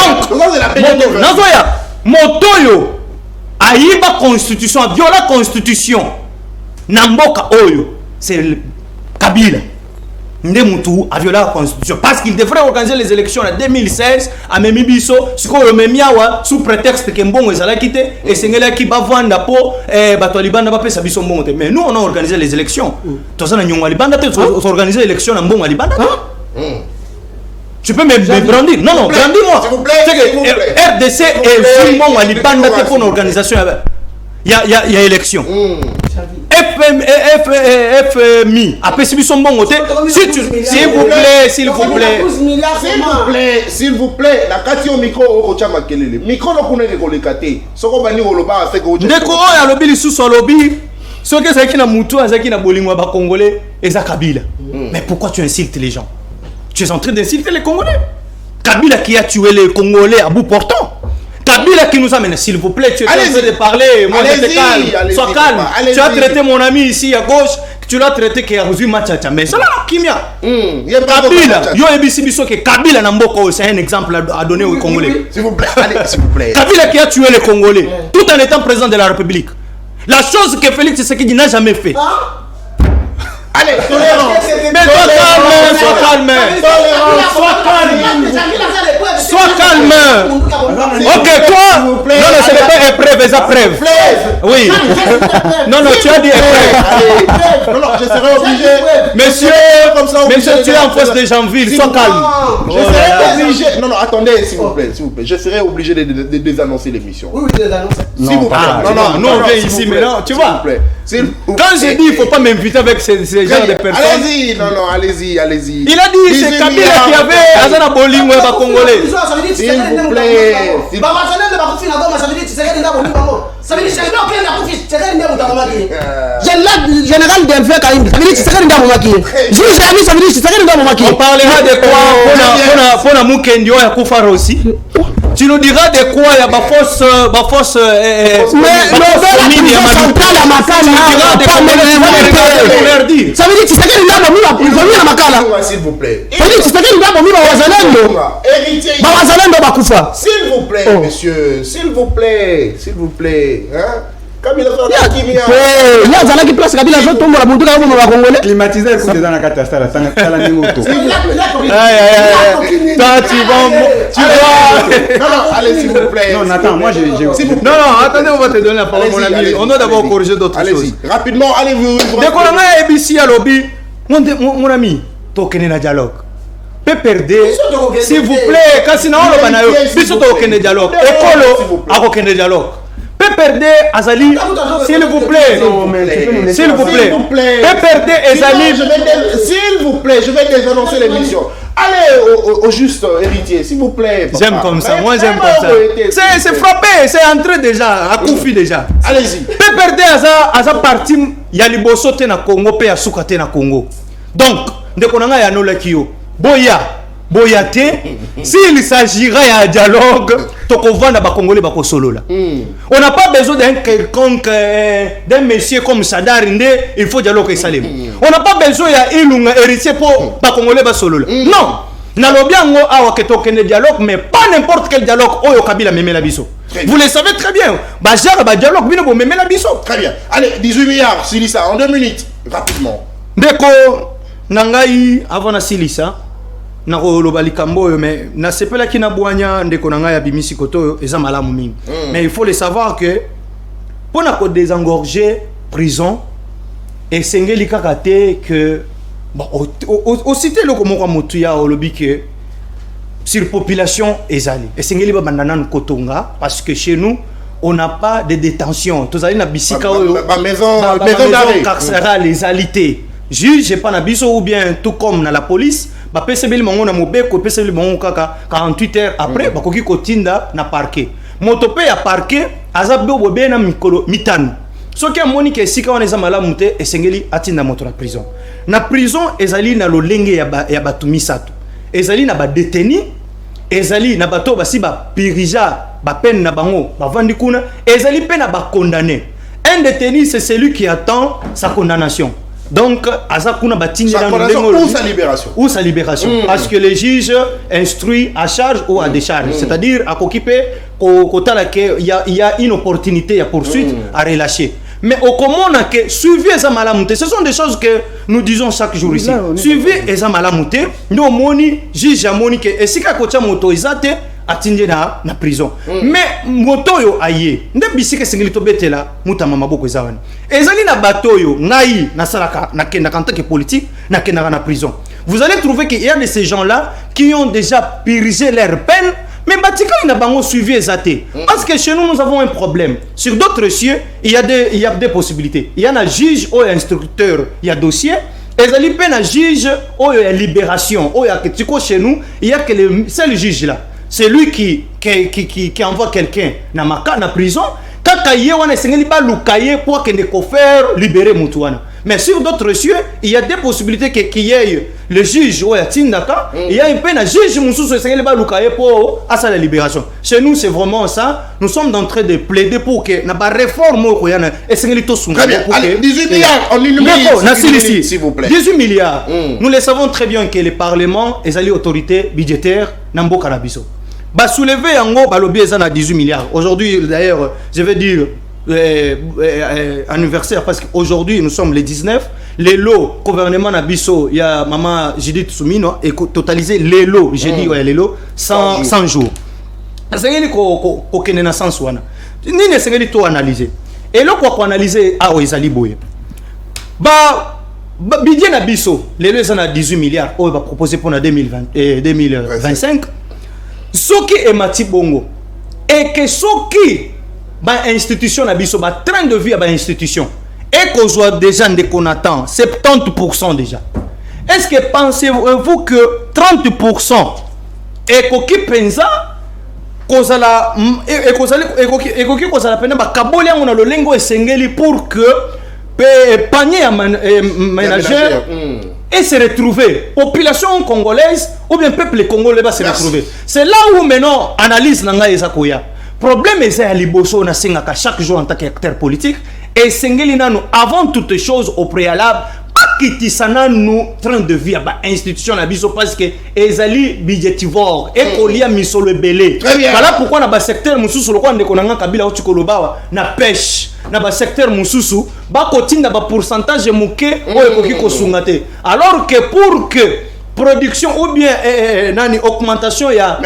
Motoyo a eu la constitution, a violé la constitution. Namboka Oyo, c'est Kabila. Ndemutu a violé la constitution parce qu'il devrait organiser les élections en 2016 à Memibiso, ce qu'on Memiawa sous prétexte que Mbongo ezala quitté et Sengela qui va vendre pour Batolibanda va payer biso Mbongo. Mais nous on a organisé les élections. Tous na nyonga libanda te organiser les élections en Mbongo libanda. Tu peux me brandir? Non, brandis-moi. S'il vous plaît. RDC et Mbongo libanda te pour une organisation. Il y a élection. FMI après si son bon côté s'il vous plaît la kati au micro au chama kelele micro no kuna ke kolekate soko bani oloba fait que ndeko oya lobi lisusu lobi soki ezaki na mutu azaki na bolingo ba congolais eza Kabila. Mais pourquoi tu insultes les gens? Tu es en train d'insulter les Congolais. Kabila qui a tué les Congolais à bout portant. Kabila qui nous amène, s'il vous plaît, tu es en train de parler, moi je te calme, sois calme. Tu as traité mon ami ici à gauche, tu l'as traité qui a reçu Machacha. Mais c'est là, Kimia. Kabila, yo ebisi biso que Kabila Namboko, c'est un exemple à donner aux Congolais. S'il vous plaît, allez, s'il vous plaît. Kabila qui a tué les Congolais, tout en étant président de la République. La chose que Félix Tshisekedi n'a jamais fait. Allez, tolérance. Mais sois calme. Sois calme. Ok, toi. Non, ce n'est pas épreuve, c'est preuve. Oui. Non, tu as dit épreuve. Non, je serai obligé. Monsieur, tu es en face de Jeanville, sois calme. Je serai obligé. Non, attendez, s'il vous plaît. Je serai obligé de désannoncer l'émission. Oui, désannoncer. S'il vous plaît. Non, nous on vient ici, mais non, tu vois. Quand j'ai dit, il ne faut pas m'inviter avec ces genres de personnes. Allez-y, allez-y. Il a dit, c'est Kabila qui avait Azana Bolingo et Congolais. S'il vous plaît. Général Delphin Karim, on parlera de quoi pour la Mukendio et Koufar aussi. Tu nous diras de quoi il y a ma force ça veut dire que c'est s'il vous plaît. S'il vous plaît, monsieur, s'il vous plaît, hein? Kabila qui place Kabila climatiseur pour dans la catastrophe non, allez s'il vous plaît. Non, attends, moi j'ai non, attendez, on va te donner la parole mon ami. On doit d'abord corriger d'autres choses. Rapidement, allez-vous. Décollement ABC à lobby. Mon ami, tokene na dialogue. Peut perdre, s'il vous plaît, quand sinon on va na yo, biso tokene dialogue. Ekolo, a tokene dialogue. Peut PPRD Azali, s'il vous plaît. S'il vous plaît. PPRD Azali. S'il vous plaît, je vais désannoncer l'émission. Allez au juste héritier, s'il vous plaît. J'aime comme ça, moi j'aime comme ça. C'est frappé, c'est entré déjà, à Koufi déjà. Allez-y. PPRD Aza parti, il y a les bosso te na Congo, pe ya suka te na Congo. Donc, de konanga ya no lakio. Boyate, s'il s'agira d'un dialogue, Tokovanda ba Congolais ba Kosolola. On n'a pas besoin d'un quelconque, d'un monsieur comme Sadar Inde, il faut dialogue avec Salem. On n'a pas besoin d'un Ilunga héritier pour ba Congolais ba Solola. Non, Nalobiango awa ketokene dialogue, mais pas n'importe quel dialogue. Oyo Kabila meme la biso. Vous le savez très bien. Bajar ba dialogue bino bo meme la biso. Très bien. Allez, 18 milliards, Silissa, en 2 minutes, rapidement. Ndeko nangai avant na Silissa. Nako lobali kambo mais na sepela ki na bwanya ndeko na ngai ya bimisi koto eza malamu mingi. Mais il faut le savoir que pour na ko désengorger prison et sengeli kaka te que bon au cité le komoko motu ya olobi que sur population ezali et sengeli ba bandana kotonga parce que chez nous on n'a pas de détention. Tozali na bisika maison carcérale ezalité. Juge j'ai pas na biso ou bien tout comme na la police ba PCB mongo na mobeko PCB mongo kaka 48 heures après ba koki kotinda na parquet motope ya parquet azabbe bobe na mikolo mitano soki amoni ke sika wana eza malamu te esengeli atinda moto na prison ezali na lolenge ya batu misato ezali na ba détenu ezali na bato basi ba pirija ba peine na bango bavandi kuna ezali pe na ba condamné. Un détenu c'est celui qui attend sa condamnation. Donc, Azakuna Batinga ou sa libération. Ou sa libération. Parce que les juges instruisent à charge ou à décharge. C'est-à-dire, à Kokipe, il y a une opportunité à poursuite, à relâcher. Mais au commun, suivez les malamuté. Ce sont des choses que nous disons chaque jour ici. Suivez les malamuté. Nous, moni, juge, moni, et si Kakocha moto isate, atteindre na prison. Mais moto yo aye nde bisike singili to betela muta mama boko ezawani ezali na bato yo ngai na salaka na kenda kanta ke politique na kenda na prison. Vous allez trouver qu'il y a de ces gens-là qui ont déjà purgé leur peine mais batika ina bango suivi ezate parce que chez nous avons un problème. Sur d'autres cieux, il y a des possibilités. Il y a un juge ou un instructeur, il y a dossier. Ezali pe na juge ou libération ou ya ketiko chez nous, il y a que le seul juge là. C'est lui qui envoie quelqu'un dans ma prison. Quand il y a un pour qu'il faire libérer Moutouana. Mais sur d'autres cieux, il y a des possibilités qu'il y ait le juge ou il y a un peu de juge pour la libération. Chez nous, c'est vraiment ça. Nous sommes en train de plaider pour que la réforme très bien. Allez, 18 milliards en une minute, s'il vous plaît. 18 milliards. Nous le savons très bien que le Parlement et les autorités budgétaires n'ont pas canabiso. Bah soulever en gros balobi à 18 milliards. Aujourd'hui d'ailleurs, je vais dire anniversaire parce qu'aujourd'hui nous sommes les 19. Les lots gouvernement Nabiso, il y a maman Judith Soumino et totalisé les lots, j'ai dit ouais les lots 100 jours. C'est ngeli ko kenena sens wana. Nini c'est ngeli to analyser. Et là quoi analyser ah oui ezali boye. Bah budget Nabiso, les lots sont à 18 milliards. On va proposer pour 2025. Soki et Mati Bongo et que Soki ba institution na biso ba train de vie ba institution et qu'on soit déjà de qu'on attend 70% déjà. Est-ce que pensez-vous que 30% et koki penza kozala et koki kozala pena ba kaboli on a le lengo esengeli pour que panier ménagère et se retrouver, population congolaise ou bien peuple congolais va se retrouver. C'est là où maintenant analyse nanga ezakoya. Problème est à liboso na singaka chaque jour en tant qu'acteur politique et sengeli nanu avant toute chose au préalable pas kitisana nous train de vie ba institution na biso parce que ezali budgetivore et kolia misolo belé. Voilà pourquoi na ba secteur mususu lokwa ndeko nanga kabila otikolobawa na pêche. Na ba secteur mususu ba kotinda ba pourcentage muke oyo koki kosungate alors que pour que production ou bien nani augmentation ya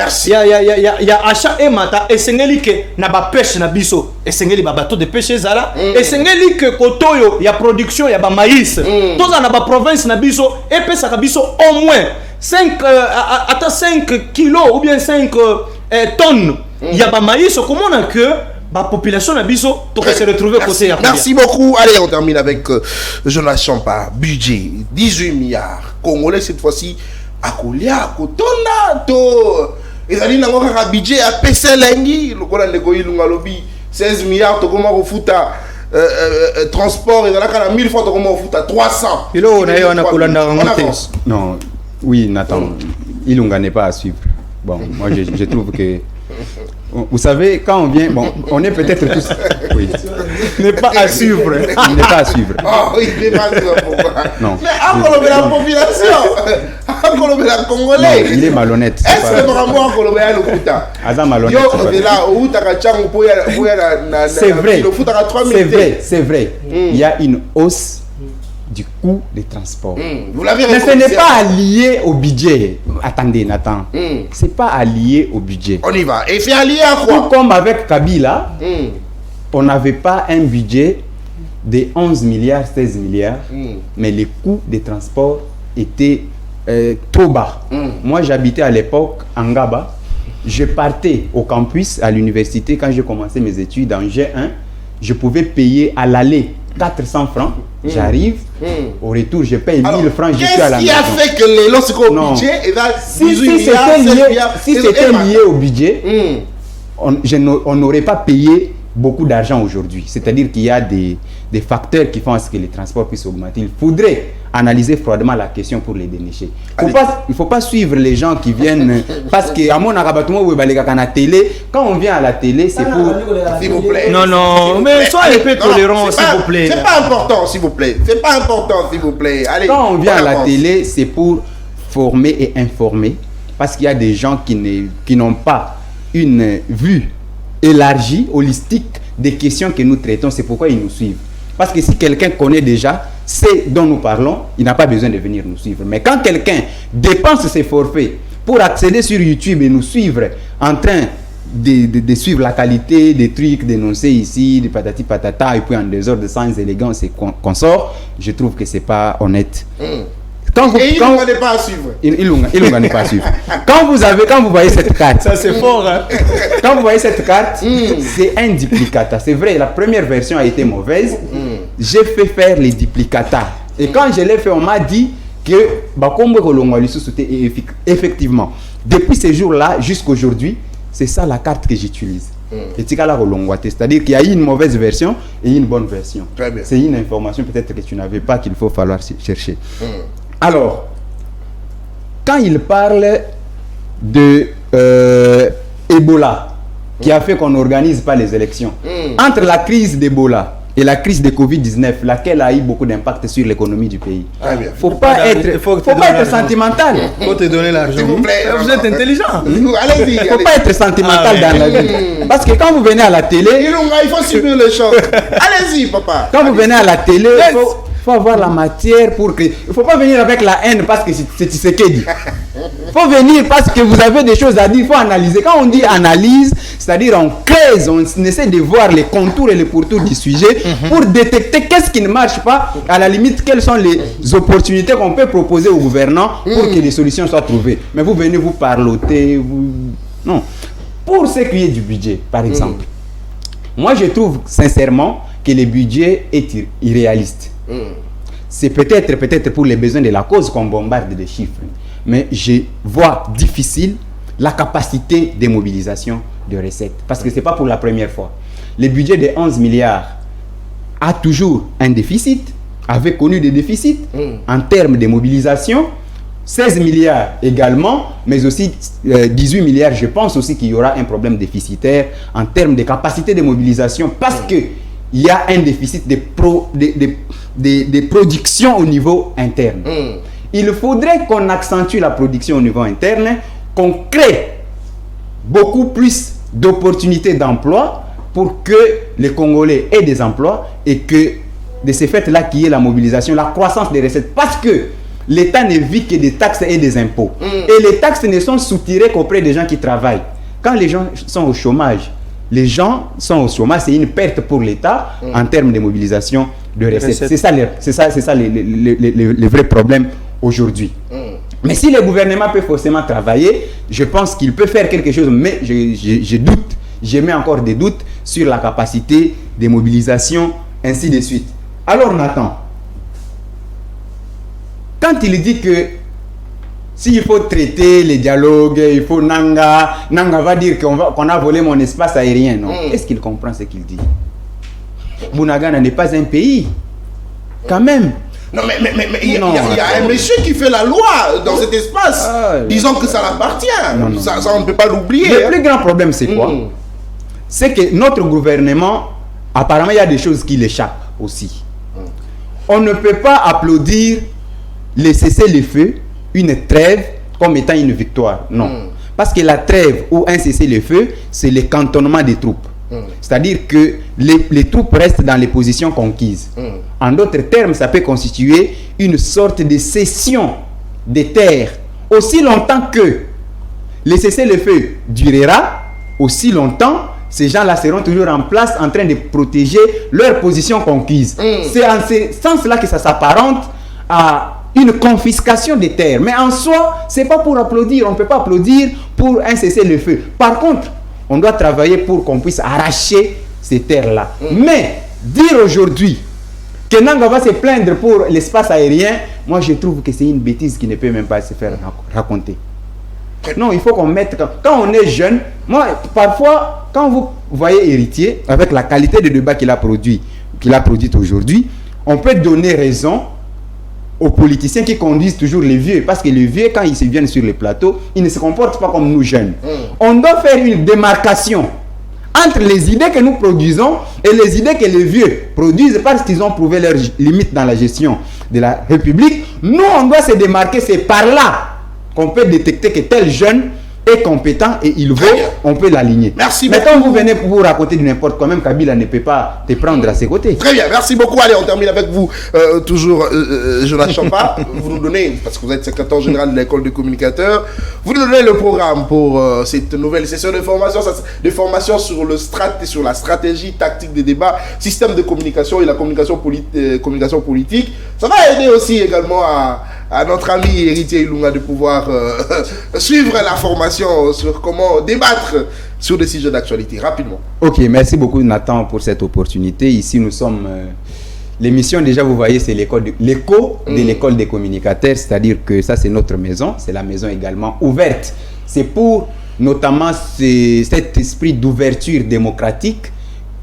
achat et mata esengeli ke na ba pêche na biso esengeli ba bateau de pêche zala esengeli ke kotoyo ya production ya ba maïs toza na ba province na biso et pesa ka biso au moins 5 kilos ou bien 5 tonnes ya ba maïs comment on a que la population a biso to se retrouver côté. Merci beaucoup. Allez, on termine avec Jonas Champa. Budget 18 milliards. Congolais cette fois-ci à Kolia, Kotona, to. Et ça dit nango kaka budget à PCLengi, le kola ndeko ilunga lobi 16 milliards to koma refuta transport et là quand 1000 fois to koma refuta 300. Et là on a eu on a kolanda ngote. Non, oui, Nathan, Ilunga n'est pas à suivre. Bon, moi je trouve que vous savez, quand on vient, bon, on est peut-être tous. Oui. N'est pas à suivre. Il n'est pas à suivre. Oh, il n'est pas à suivre. Pourquoi? Non. Mais encore la population, encore la Congolais. Non, il est malhonnête. Est-ce que vraiment encore le Lokuta? Adam malhonnête. Yo, là, où t'as qu'à c'est vrai. C'est vrai. Il y a une hausse du coût des transports. Vous l'avez mais ce n'est pas lié au budget. Attendez, Nathan. C'est pas lié au budget. On y va. Et c'est allié à quoi? Tout comme avec Kabila, on n'avait pas un budget de 11 milliards, 16 milliards, mais les coûts des transports étaient trop bas. Moi, j'habitais à l'époque en Ngaba. Je partais au campus, à l'université, quand j'ai commencé mes études en G1, je pouvais payer à l'aller 400 francs. J'arrive, au retour, je paye 1000 francs, je suis à la maison. Qu'est-ce qui a fait que les lots au budget et là, si c'était lié au budget, on n'aurait pas payé beaucoup d'argent aujourd'hui. C'est-à-dire qu'il y a des facteurs qui font à ce que les transports puissent augmenter. Il faudrait analyser froidement la question pour les dénicher. Il ne faut pas suivre les gens qui viennent parce que à mon arabatement ou à télé, quand on vient à la télé, c'est pour... S'il vous plaît. Non, mais soyez peu tolérants, s'il vous plaît. C'est pas important, s'il vous plaît. C'est pas important, s'il vous plaît. Allez. Quand on vient à la télé, c'est pour former et informer parce qu'il y a des gens qui n'ont pas une vue élargie, holistique des questions que nous traitons. C'est pourquoi ils nous suivent. Parce que si quelqu'un connaît déjà ce dont nous parlons, il n'a pas besoin de venir nous suivre. Mais quand quelqu'un dépense ses forfaits pour accéder sur YouTube et nous suivre en train de suivre la qualité des trucs dénoncés ici, de patati patata, et puis en désordre sans élégance et consort, je trouve que c'est pas honnête. Ilunga n'est pas à suivre. Ilunga n'est pas à suivre. Quand vous voyez cette carte, ça c'est fort, hein? Quand vous voyez cette carte, c'est un duplicata. C'est vrai, la première version a été mauvaise. J'ai fait faire les duplicata. Et quand je l'ai fait, on m'a dit que effectivement, depuis ce jour-là jusqu'à aujourd'hui, c'est ça la carte que j'utilise. C'est-à-dire qu'il y a une mauvaise version et une bonne version. C'est une information peut-être que tu n'avais pas qu'il faut falloir chercher. Alors, quand il parle de Ebola, qui a fait qu'on n'organise pas les élections, entre la crise d'Ebola et la crise de Covid-19, laquelle a eu beaucoup d'impact sur l'économie du pays, il ne faut pas être sentimental. Il faut te donner l'argent. Vous êtes intelligent. Allez-y. Il ne faut pas être sentimental dans la vie. Parce que quand vous venez à la télé... Il faut subir le choc. Allez-y, papa. Quand vous venez à la télé, il faut avoir la matière pour que... Il ne faut pas venir avec la haine parce que c'est ce qu'il dit. Il faut venir parce que vous avez des choses à dire. Il faut analyser. Quand on dit analyse, c'est-à-dire on creuse, on essaie de voir les contours et les pourtours du sujet pour détecter qu'est-ce qui ne marche pas. À la limite, quelles sont les opportunités qu'on peut proposer aux gouvernants pour que les solutions soient trouvées. Mais vous venez vous parloter. Non. Pour ce qui est du budget, par exemple, moi je trouve sincèrement que le budget est irréaliste. C'est peut-être pour les besoins de la cause qu'on bombarde des chiffres. Mais je vois difficile la capacité de mobilisation de recettes. Parce que ce n'est pas pour la première fois. Le budget de 11 milliards a toujours un déficit, avait connu des déficits en termes de mobilisation. 16 milliards également, mais aussi 18 milliards. Je pense aussi qu'il y aura un problème déficitaire en termes de capacité de mobilisation parce qu'il y a un déficit de production au niveau interne. Il faudrait qu'on accentue la production au niveau interne, qu'on crée beaucoup plus d'opportunités d'emploi pour que les Congolais aient des emplois et que de ce fait-là, qu'il y ait la mobilisation, la croissance des recettes. Parce que l'État ne vit que des taxes et des impôts. Et les taxes ne sont soutirées qu'auprès des gens qui travaillent. Quand les gens sont au chômage, c'est une perte pour l'État en termes de mobilisation de recettes. C'est ça le vrai problème aujourd'hui. Mais si le gouvernement peut forcément travailler, je pense qu'il peut faire quelque chose, mais je doute j'émets encore des doutes sur la capacité de mobilisation, ainsi de suite. Alors Nathan, quand il dit que s'il faut traiter les dialogues, il faut Nanga va dire qu'on a volé mon espace aérien, non? Est-ce qu'il comprend ce qu'il dit? Bunagana n'est pas un pays, quand même. Non, mais il y a un monsieur qui fait la loi dans cet espace. Disons que ça l'appartient. Ça, on ne peut pas l'oublier. Le plus grand problème, c'est quoi? C'est que notre gouvernement, apparemment, il y a des choses qui l'échappent aussi. On ne peut pas applaudir les cessez-le-feu, une trêve, comme étant une victoire. Non. Parce que la trêve ou un cessez-le-feu, c'est le cantonnement des troupes. C'est-à-dire que les troupes restent dans les positions conquises. En d'autres termes, ça peut constituer une sorte de cession des terres. Aussi longtemps que le cessez-le-feu durera, aussi longtemps, ces gens-là seront toujours en place en train de protéger leur position conquise. C'est en ce sens-là que ça s'apparente à une confiscation des terres. Mais en soi, ce n'est pas pour applaudir. On ne peut pas applaudir pour un cessez-le-feu. Par contre, on doit travailler pour qu'on puisse arracher ces terres-là. Mais dire aujourd'hui que Nanga va se plaindre pour l'espace aérien, moi je trouve que c'est une bêtise qui ne peut même pas se faire raconter. Non, il faut qu'on mette... Quand on est jeune, moi, parfois, quand vous voyez Héritier, avec la qualité de débat qu'il a produit aujourd'hui, on peut donner raison aux politiciens qui conduisent toujours les vieux. Parce que les vieux, quand ils se viennent sur les plateaux, ils ne se comportent pas comme nous jeunes. On doit faire une démarcation entre les idées que nous produisons et les idées que les vieux produisent parce qu'ils ont prouvé leurs limites dans la gestion de la République. Nous, on doit se démarquer. C'est par là qu'on peut détecter que tel jeune est compétent et il vaut, on peut l'aligner. Merci beaucoup. Mais quand vous venez pour vous raconter du n'importe quoi, même Kabila ne peut pas te prendre à ses côtés. Très bien, merci beaucoup. Allez, on termine avec vous, toujours Jonas Champa. Vous nous donnez, parce que vous êtes secrétaire général de l'école de communicateurs, vous nous donnez le programme pour cette nouvelle session de formation sur la stratégie tactique des débats, système de communication et la communication politique. Ça va aider aussi également à notre ami Héritier Ilunga de pouvoir suivre la formation sur comment débattre sur des sujets d'actualité, rapidement. Ok, merci beaucoup Nathan pour cette opportunité. Ici nous sommes, l'émission déjà vous voyez c'est l'écho de l'école des communicateurs, c'est-à-dire que ça c'est notre maison, c'est la maison également ouverte. C'est pour notamment cet esprit d'ouverture démocratique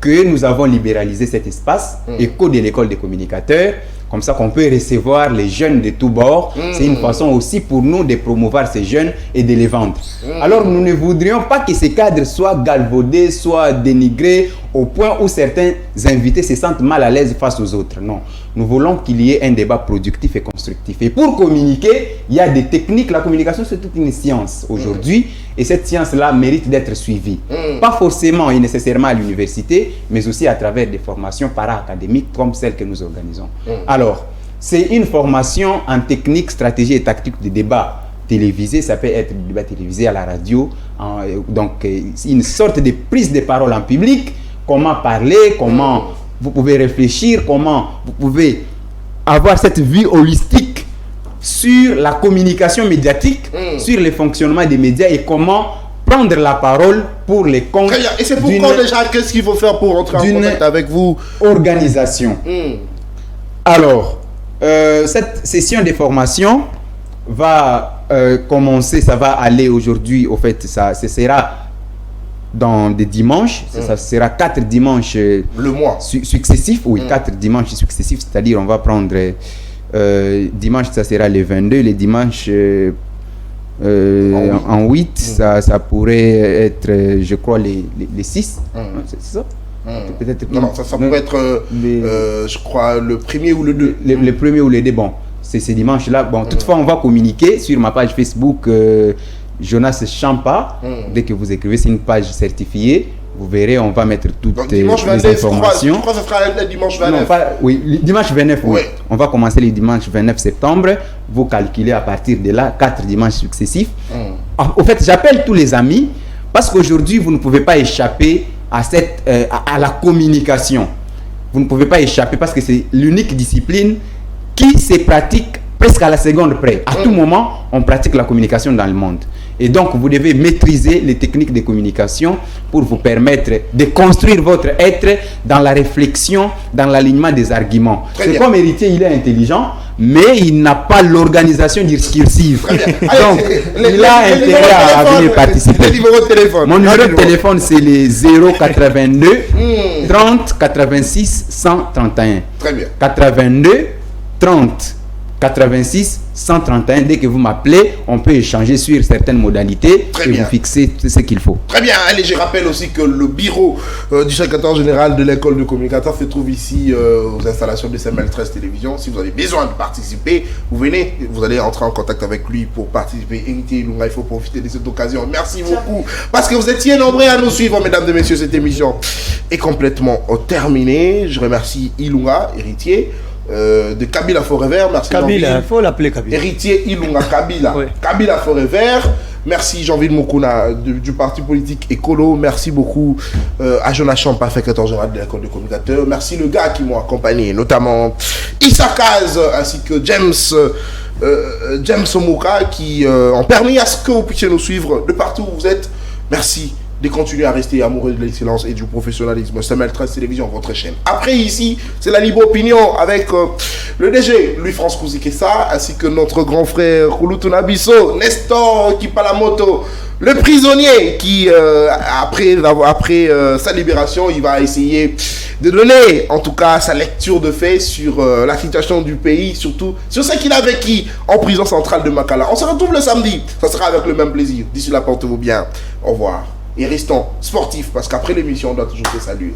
que nous avons libéralisé cet espace, écho de l'école des communicateurs. Comme ça qu'on peut recevoir les jeunes de tous bords. C'est une façon aussi pour nous de promouvoir ces jeunes et de les vendre. Alors nous ne voudrions pas que ces cadres soient galvaudés, soient dénigrés au point où certains invités se sentent mal à l'aise face aux autres. Non, nous voulons qu'il y ait un débat productif et constructif. Et pour communiquer, il y a des techniques. La communication, c'est toute une science aujourd'hui. Et cette science-là mérite d'être suivie. Pas forcément et nécessairement à l'université, mais aussi à travers des formations para-académiques comme celles que nous organisons. Alors, c'est une formation en technique, stratégie et tactique de débat télévisé. Ça peut être du débat télévisé à la radio. Donc, une sorte de prise de parole en public. Comment parler, comment vous pouvez réfléchir, comment vous pouvez avoir cette vue holistique sur la communication médiatique, sur le fonctionnement des médias et comment prendre la parole pour les comptes. Très bien. Et c'est pourquoi déjà, qu'est-ce qu'il faut faire pour entrer en contact avec vous? Organisation. Alors, cette session de formation va commencer, ça va aller aujourd'hui, au fait, ce sera dans des dimanches, ça sera 4 dimanches le mois successifs, oui, 4 dimanches successifs, c'est-à-dire on va prendre dimanche, ça sera les 22, les dimanches en 8, ça pourrait être, je crois, les 6, c'est ça? Peut-être non, ça peut être, je crois, le premier ou le 2. Le premier ou le 2, bon, c'est ces dimanches-là. Bon, toutefois, on va communiquer sur ma page Facebook Jonas Champa. Dès que vous écrivez, c'est une page certifiée. Vous verrez, on va mettre toutes les informations. Je crois que ce sera le dimanche 29. Non, oui, le dimanche 29, oui. On va commencer le dimanche 29 septembre. Vous calculez à partir de là 4 dimanches successifs. Au fait, j'appelle tous les amis parce qu'aujourd'hui, vous ne pouvez pas échapper à la communication. Vous ne pouvez pas échapper parce que c'est l'unique discipline qui se pratique presque à la seconde près. À tout moment, on pratique la communication dans le monde. Et donc, vous devez maîtriser les techniques de communication pour vous permettre de construire votre être dans la réflexion, dans l'alignement des arguments. C'est comme héritier, il est intelligent, mais il n'a pas l'organisation discursive. Donc, il a intérêt à venir participer. Mon numéro de téléphone, c'est les 082 30 86 131. Très bien. 82 30 86 131. Dès que vous m'appelez, on peut échanger sur certaines modalités et vous fixer ce qu'il faut. Très bien. Allez, je rappelle aussi que le bureau du secrétaire général de l'école de communicateurs se trouve ici aux installations de SML 13 Télévision. Si vous avez besoin de participer, vous venez, vous allez entrer en contact avec lui pour participer. Héritier Ilunga, il faut profiter de cette occasion. Merci beaucoup parce que vous étiez nombreux à nous suivre, mesdames et messieurs. Cette émission est complètement terminée. Je remercie Ilunga, héritier. De Kabila Forêt Vert, merci. Kabila, il faut l'appeler Kabila. Héritier Ilunga Kabila. Oui. Kabila Forêt Vert. Merci Jean-Ville Mokuna du parti politique Écolo. Merci beaucoup à Jonas Champa, secrétaire général de l'école de communicateurs. Merci le gars qui m'ont accompagné, notamment Issa Kaz ainsi que James Omoka qui ont permis à ce que vous puissiez nous suivre de partout où vous êtes. Merci de continuer à rester amoureux de l'excellence et du professionnalisme. SML 13 Télévision, votre chaîne. Après, ici, c'est la libre opinion avec le DG, Louis-France Kouzikessa, ainsi que notre grand frère Kouloutouna Bisso, Nestor Kipalamoto, le prisonnier qui, après sa libération, il va essayer de donner, en tout cas, sa lecture de fait sur la situation du pays, surtout sur ce qu'il a vécu en prison centrale de Makala. On se retrouve le samedi. Ça sera avec le même plaisir. D'ici là, portez-vous bien. Au revoir. Et restons sportifs parce qu'après l'émission, on doit toujours se saluer.